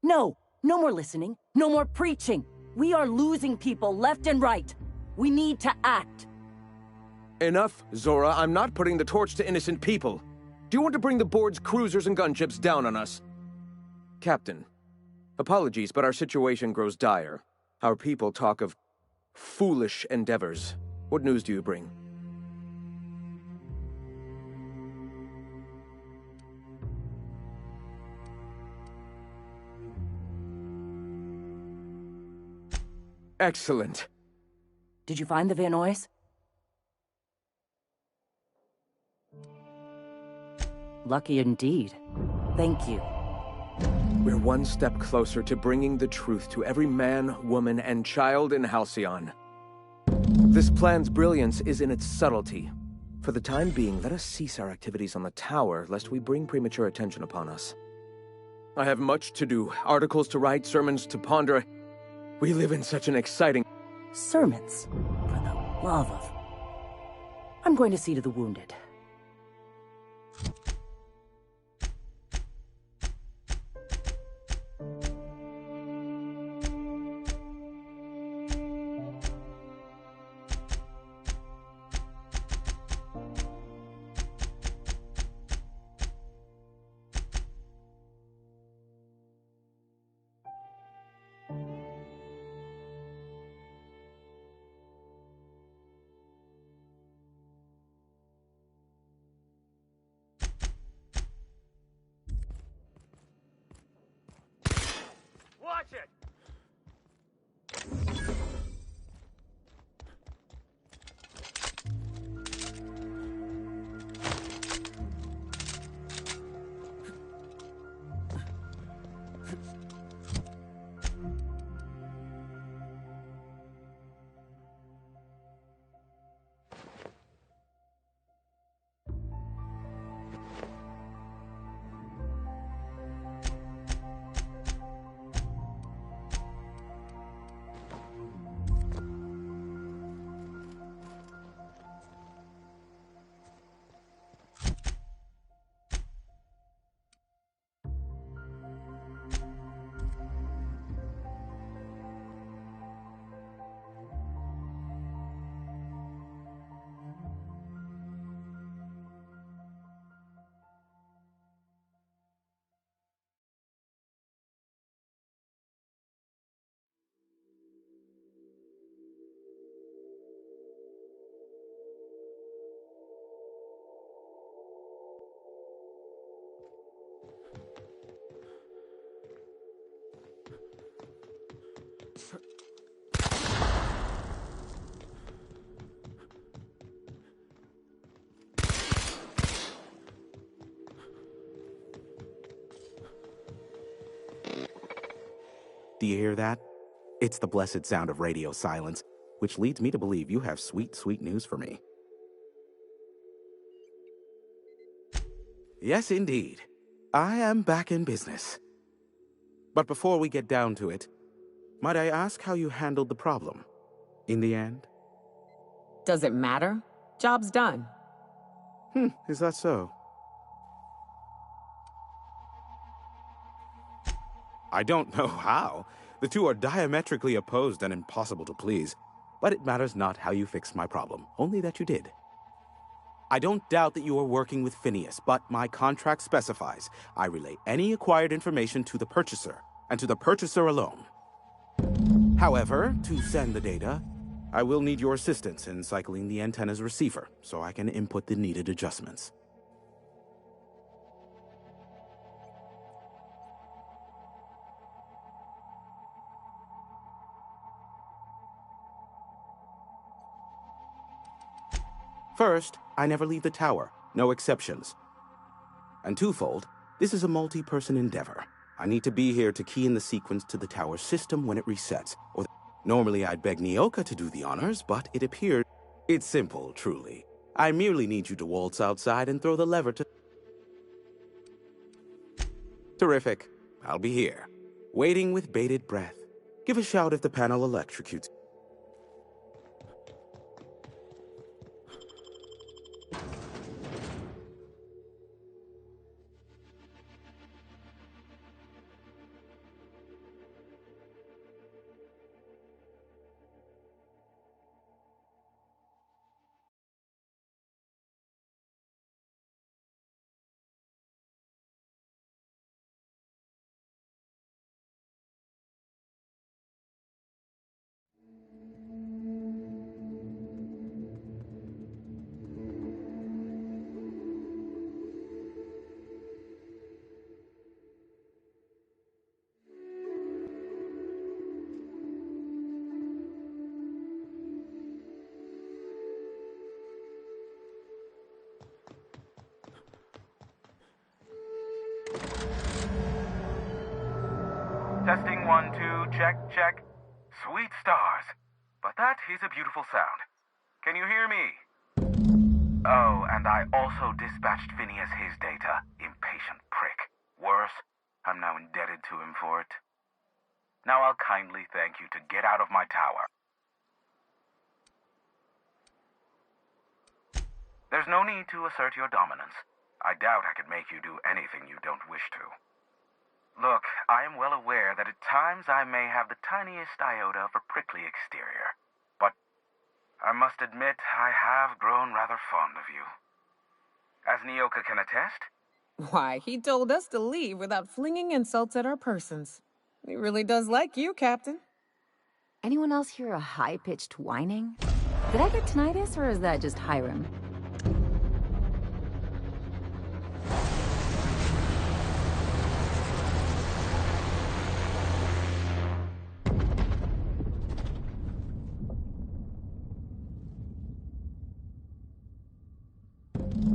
J: No, no more listening, no more preaching. We are losing people left and right. We need to act.
I: Enough, Zora. I'm not putting the torch to innocent people. Do you want to bring the board's cruisers and gunships down on us? Captain, apologies, but our situation grows dire. Our people talk of foolish endeavors. What news do you bring? Excellent.
J: Did you find the Vanois? Lucky indeed. Thank you.
I: We're one step closer to bringing the truth to every man, woman, and child in Halcyon. This plan's brilliance is in its subtlety. For the time being, let us cease our activities on the tower, lest we bring premature attention upon us. I have much to do, articles to write, sermons to ponder. We live in such an exciting...
J: Sermons? For the love of... I'm going to see to the wounded.
O: Watch it!
R: Do you hear that? It's the blessed sound of radio silence, which leads me to believe you have sweet, sweet news for me. Yes, indeed. I am back in business. But before we get down to it, might I ask how you handled the problem? In the end?
G: Does it matter? Job's done.
R: Is that so? I don't know how. The two are diametrically opposed and impossible to please. But it matters not how you fixed my problem, only that you did. I don't doubt that you are working with Phineas, but my contract specifies I relay any acquired information to the purchaser, and to the purchaser alone. However, to send the data, I will need your assistance in cycling the antenna's receiver, so I can input the needed adjustments. First, I never leave the tower, no exceptions. And twofold, this is a multi-person endeavor. I need to be here to key in the sequence to the tower system when it resets. Normally I'd beg Nyoka to do the honors, but it appears it's simple, truly. I merely need you to waltz outside and throw the lever to... Terrific. I'll be here, waiting with bated breath. Give a shout if the panel electrocutes.
S: 1, 2, check, check. Sweet stars. But that is a beautiful sound. Can you hear me? Oh, and I also dispatched Phineas his data. Impatient prick. Worse, I'm now indebted to him for it. Now I'll kindly thank you to get out of my tower. There's no need to assert your dominance. I doubt I could make you do anything you don't wish to. Look, I am well aware that at times I may have the tiniest iota of a prickly exterior. But I must admit I have grown rather fond of you. As Nyoka can attest,
G: Why, he told us to leave without flinging insults at our persons. He really does like you, Captain.
K: Anyone else hear a high-pitched whining? Did I get tinnitus, or is that just Hiram?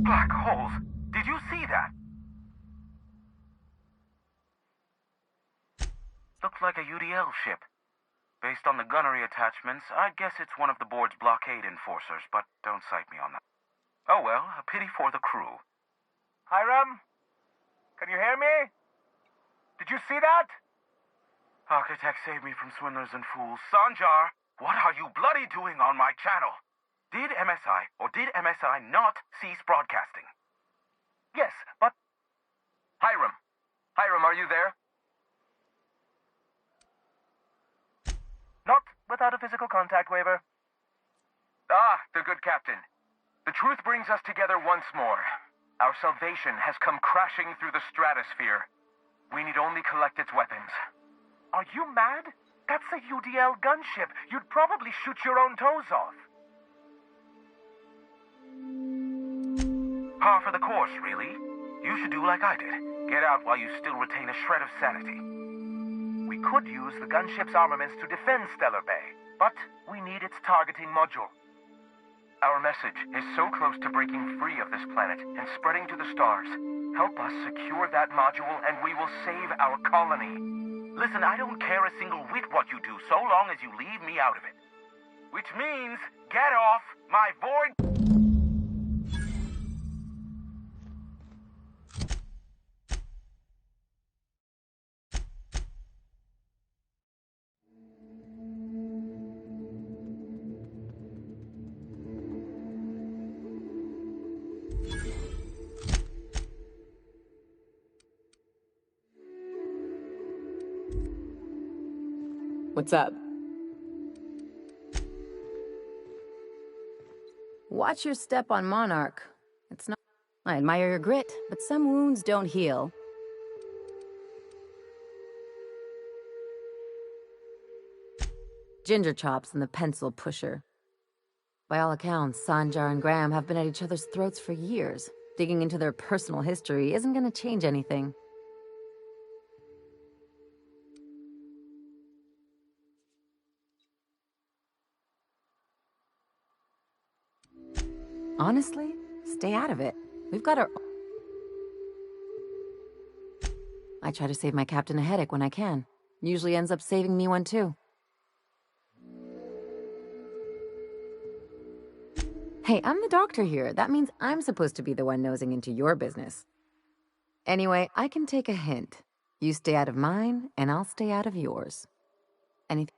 S: black holes. Did you see that? Looked like a UDL ship. Based on the gunnery attachments, I'd guess it's one of the board's blockade enforcers, but don't cite me on that. Oh well, a pity for the crew.
O: Hiram? Can you hear me? Did you see that?
S: Architect, save me from swindlers and fools. Sanjar, what are you bloody doing on my channel? Did MSI or did MSI not cease broadcasting?
O: Yes, but... Hiram, are you there? Not without a physical contact waiver. Ah, the good captain. The truth brings us together once more. Our salvation has come crashing through the stratosphere. We need only collect its weapons. Are you mad? That's a UDL gunship. You'd probably shoot your own toes off.
S: Par for the course, really. You should do like I did. Get out while you still retain a shred of sanity.
O: We could use the gunship's armaments to defend Stellar Bay, but we need its targeting module. Our message is so close to breaking free of this planet and spreading to the stars. Help us secure that module and we will save our colony.
S: Listen, I don't care a single whit what you do, so long as you leave me out of it. Which means, get off my void...
G: What's up?
K: Watch your step on Monarch. It's not... I admire your grit, but some wounds don't heal. Ginger Chops and the Pencil Pusher. By all accounts, Sanjar and Graham have been at each other's throats for years. Digging into their personal history isn't going to change anything. Honestly, stay out of it. We've got our... I try to save my captain a headache when I can. Usually ends up saving me one too. Hey, I'm the doctor here. That means I'm supposed to be the one nosing into your business. Anyway, I can take a hint. You stay out of mine, and I'll stay out of yours. Anything?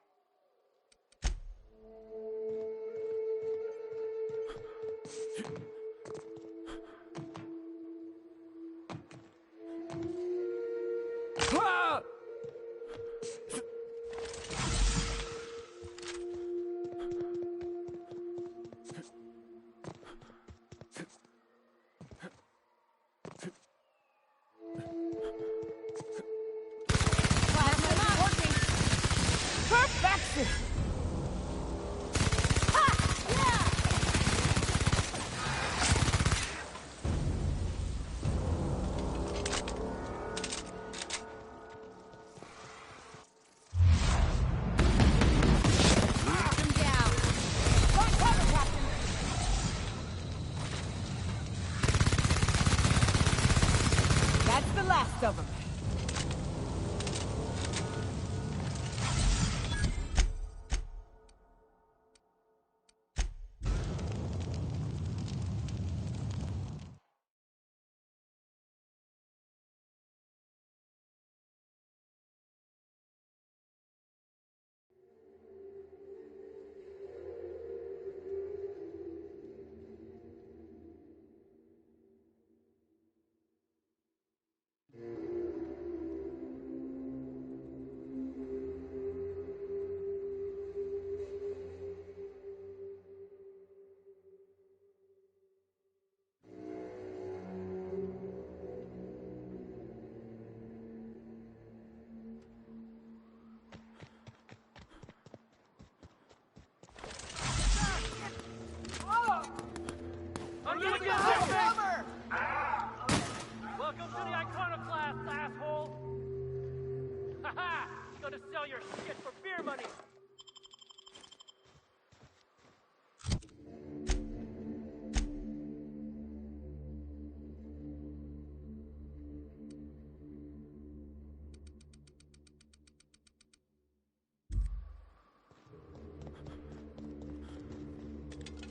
H: all your shit for beer money!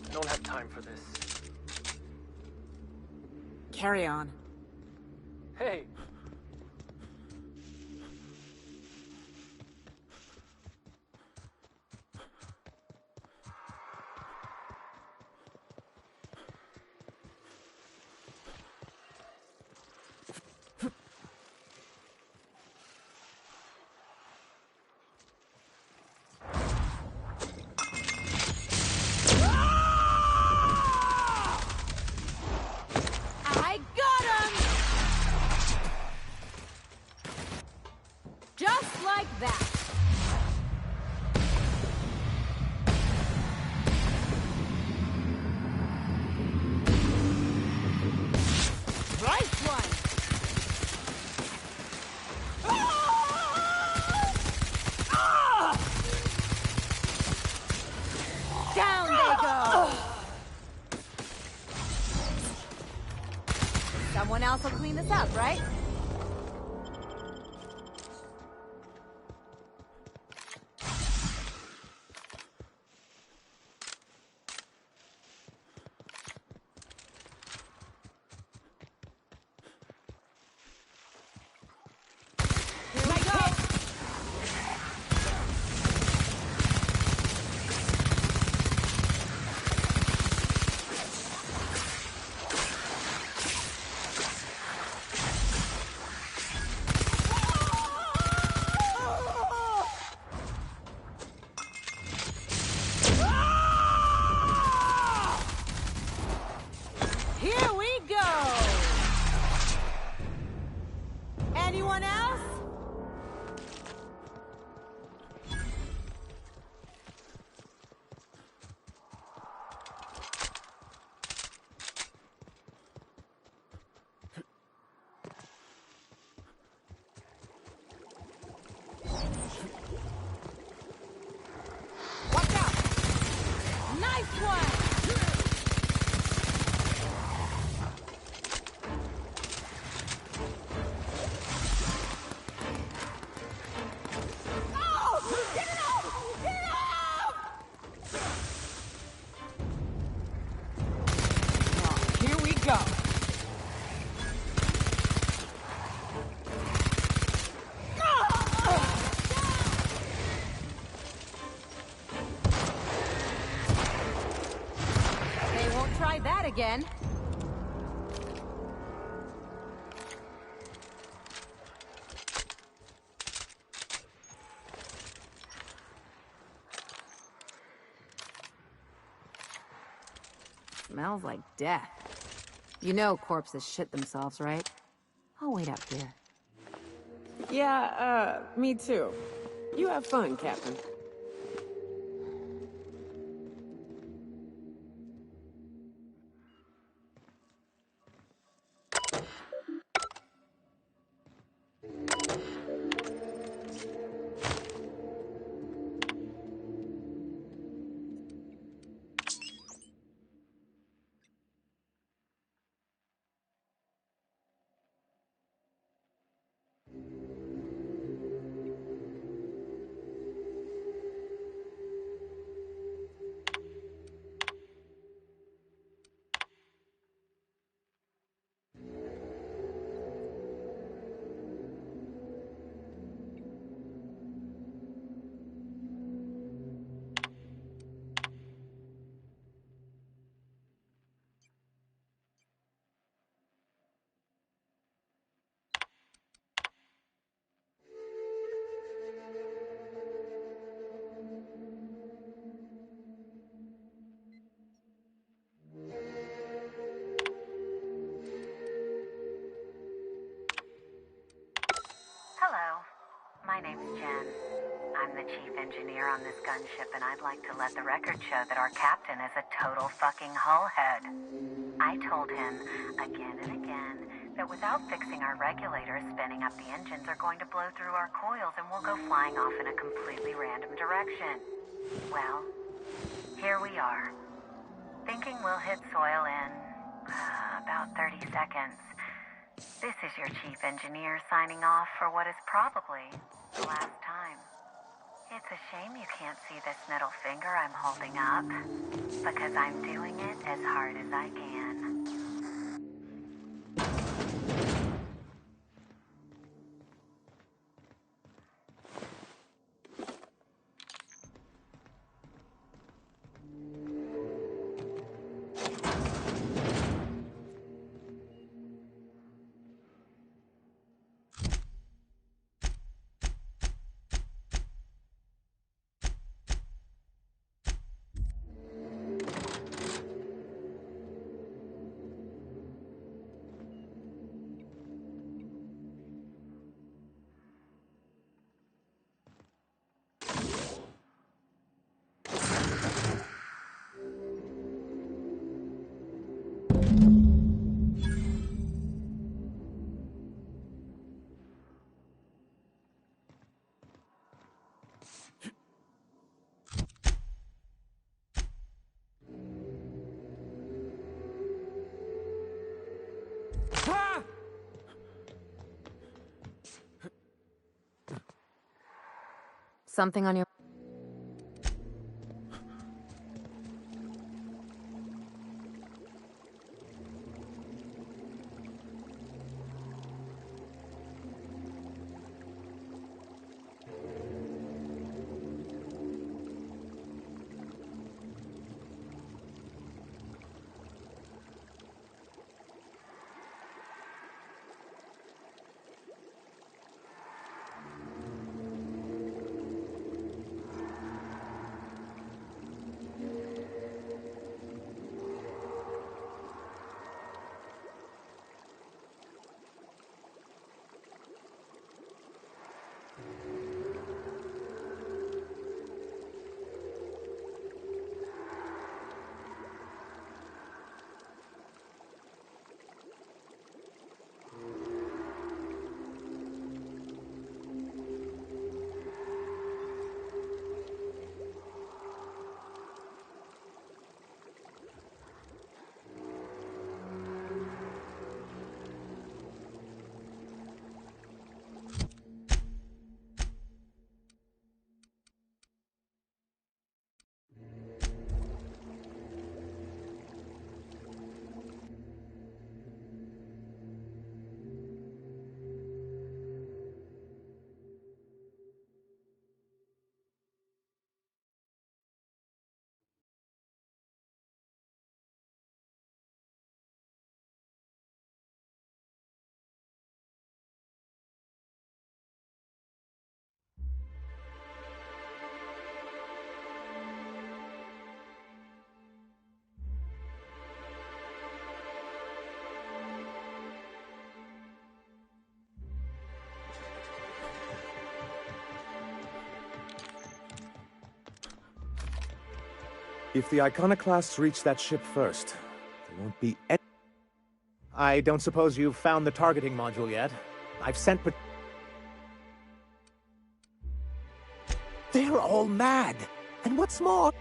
H: I don't have time for this.
G: Carry on.
H: Hey!
C: I got him! Just like that. Nice one! Down they go! Someone else will clean this up, right? Here we go! Here we go! Anyone else? Watch out! Nice one! Here we go. They won't try that again.
K: Smells like death. You know corpses shit themselves, right? I'll wait out here.
G: Yeah, me too. You have fun, Captain.
F: Hello. My name's Jen. I'm the chief engineer on this gunship, and I'd like to let the record show that our captain is a total fucking hullhead. I told him again and again that without fixing our regulators, spinning up the engines are going to blow through our coils and we'll go flying off in a completely random direction. Well, here we are. Thinking we'll hit soil in about 30 seconds. This is your chief engineer signing off for what is probably the last time. It's a shame you can't see this middle finger I'm holding up, because I'm doing it as hard as I can.
K: Something on your...
L: If the Iconoclasts reach that ship first, there won't be any... I don't suppose you've found the targeting module yet. I've sent... They're all mad! And what's more...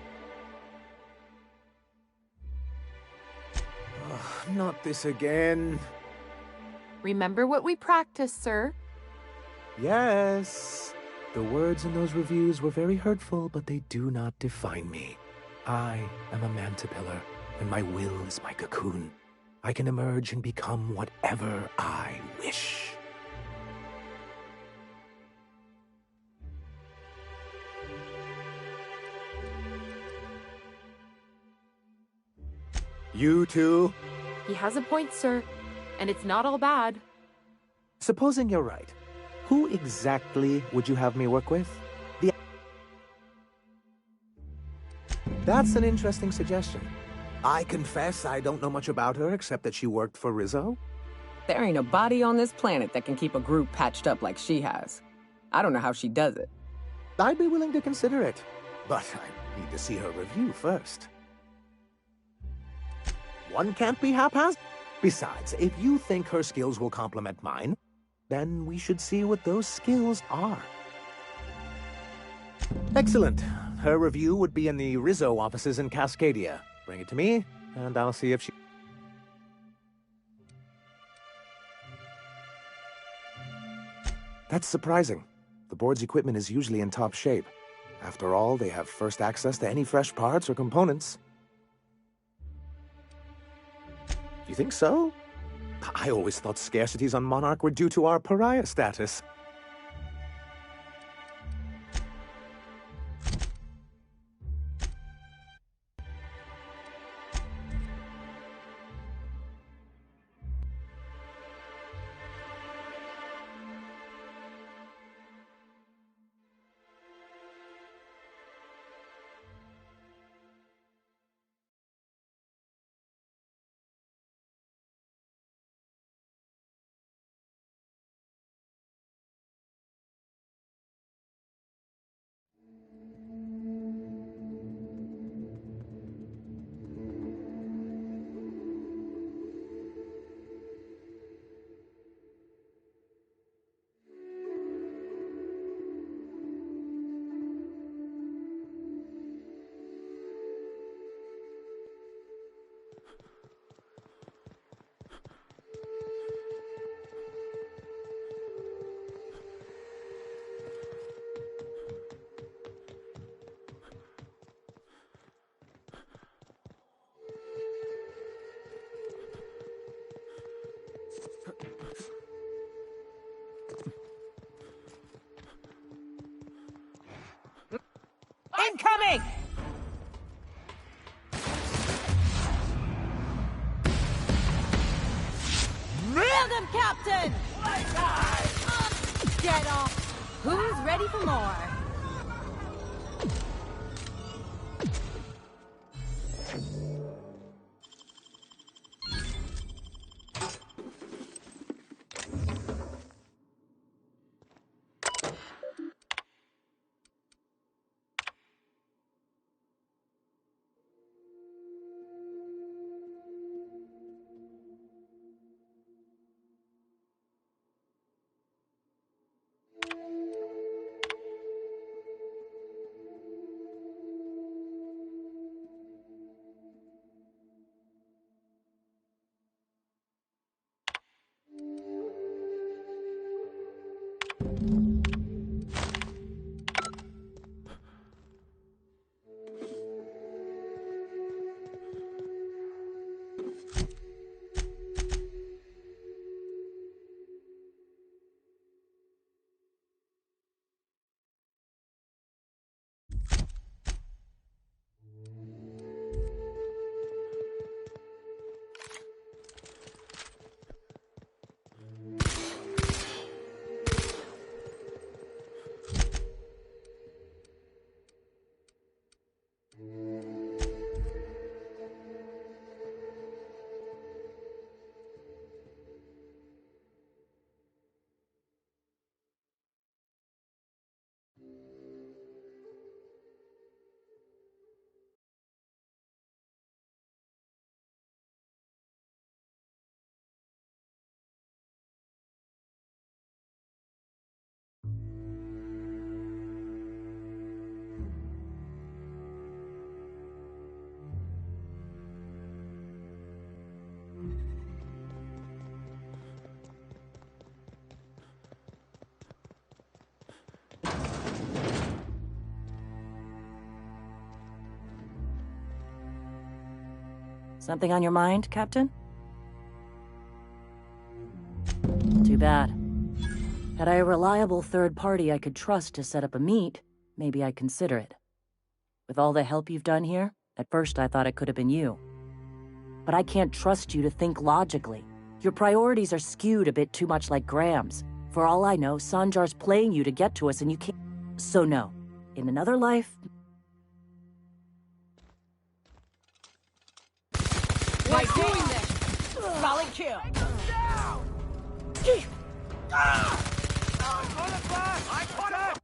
L: Oh, not this again.
T: Remember what we practiced, sir?
L: Yes. The words in those reviews were very hurtful, but they do not define me. I am a mantipillar, and my will is my cocoon. I can emerge and become whatever I wish. You too?
T: He has a point, sir. And it's not all bad.
L: Supposing you're right, who exactly would you have me work with? That's an interesting suggestion. I confess I don't know much about her except that she worked for Rizzo.
G: There ain't a body on this planet that can keep a group patched up like she has. I don't know how she does it.
L: I'd be willing to consider it, but I need to see her review first. One can't be haphazard. Besides, if you think her skills will complement mine, then we should see what those skills are. Excellent. Her review would be in the Rizzo offices in Cascadia. Bring it to me, and I'll see if she... That's surprising. The board's equipment is usually in top shape. After all, they have first access to any fresh parts or components. You think so? I always thought scarcities on Monarch were due to our pariah status.
C: Incoming! Nailed him, Captain! Get off! Who's ready for more?
J: Something on your mind, Captain? Too bad. Had I a reliable third party I could trust to set up a meet, maybe I'd consider it. With all the help you've done here, at first I thought it could have been you. But I can't trust you to think logically. Your priorities are skewed a bit too much like Graham's. For all I know, Sanjar's playing you to get to us and you can't... So no. In another life...
C: By doing this, solid kill.
O: I caught him!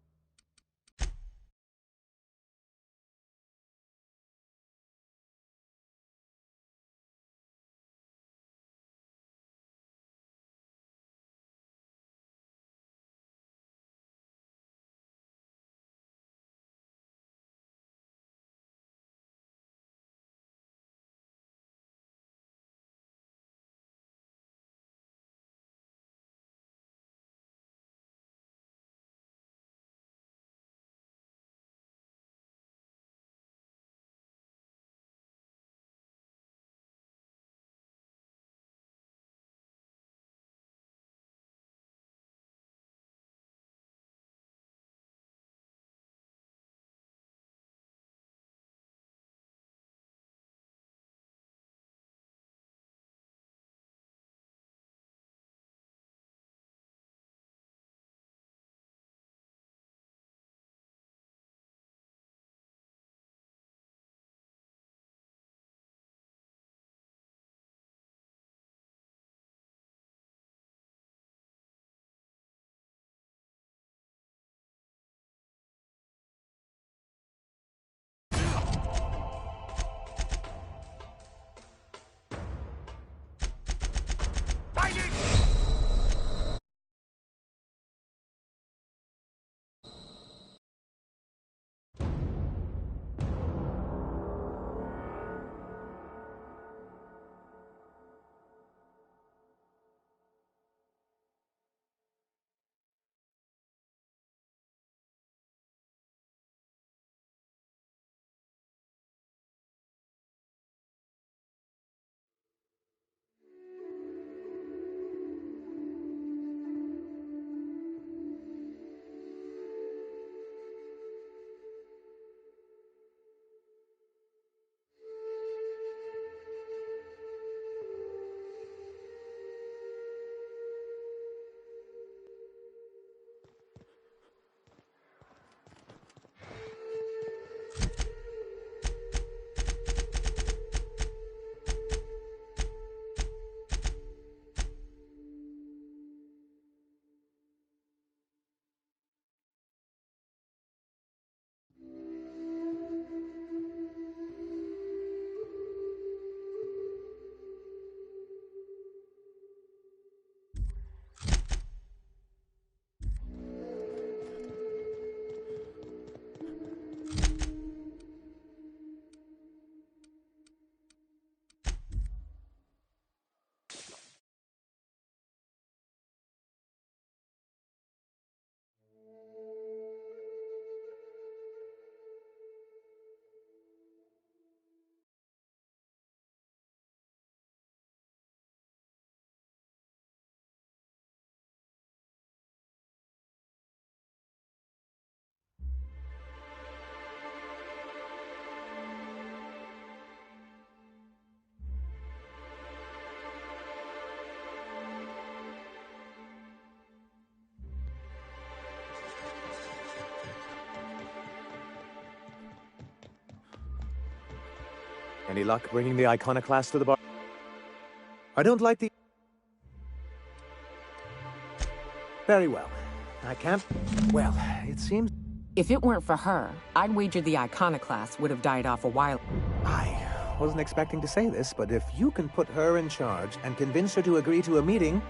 L: Any luck bringing the iconoclast to the bar? I don't like the... Very well. I can't... Well, it seems...
G: If it weren't for her, I'd wager the iconoclast would have died off a while.
L: I wasn't expecting to say this, but if you can put her in charge and convince her to agree to a meeting...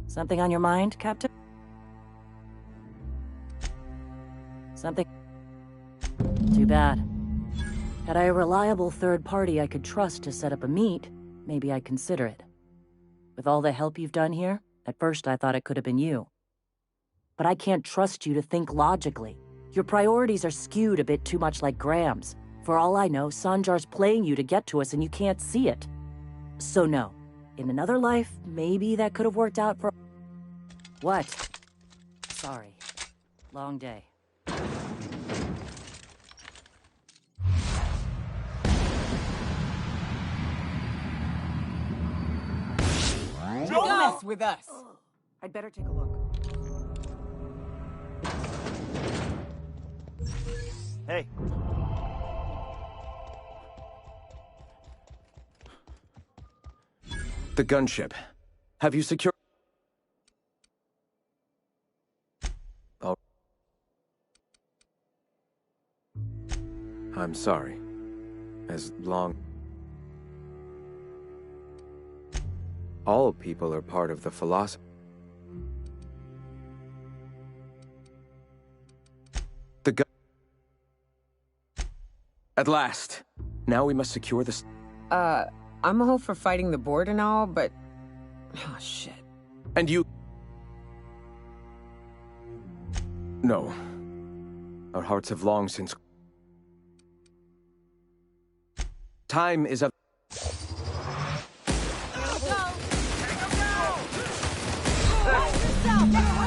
J: Something on your mind, Captain? Something? Too bad. Had I a reliable third party I could trust to set up a meet, maybe I'd consider it. With all the help you've done here, at first I thought it could have been you. But I can't trust you to think logically. Your priorities are skewed a bit too much like Graham's. For all I know, Sanjar's playing you to get to us and you can't see it. So no. In another life, maybe that could have worked out for... What? Sorry. Long day.
G: Don't mess with us! I'd better take a look.
L: Hey.
I: The gunship. Have you secured... Oh. I'm sorry. As long... All people are part of the philosophy. The gun... At last. Now we must secure this...
G: I'm all for fighting the board and all, but... Oh, shit.
I: And you... No. Our hearts have long since... Time is of...
C: Yourself!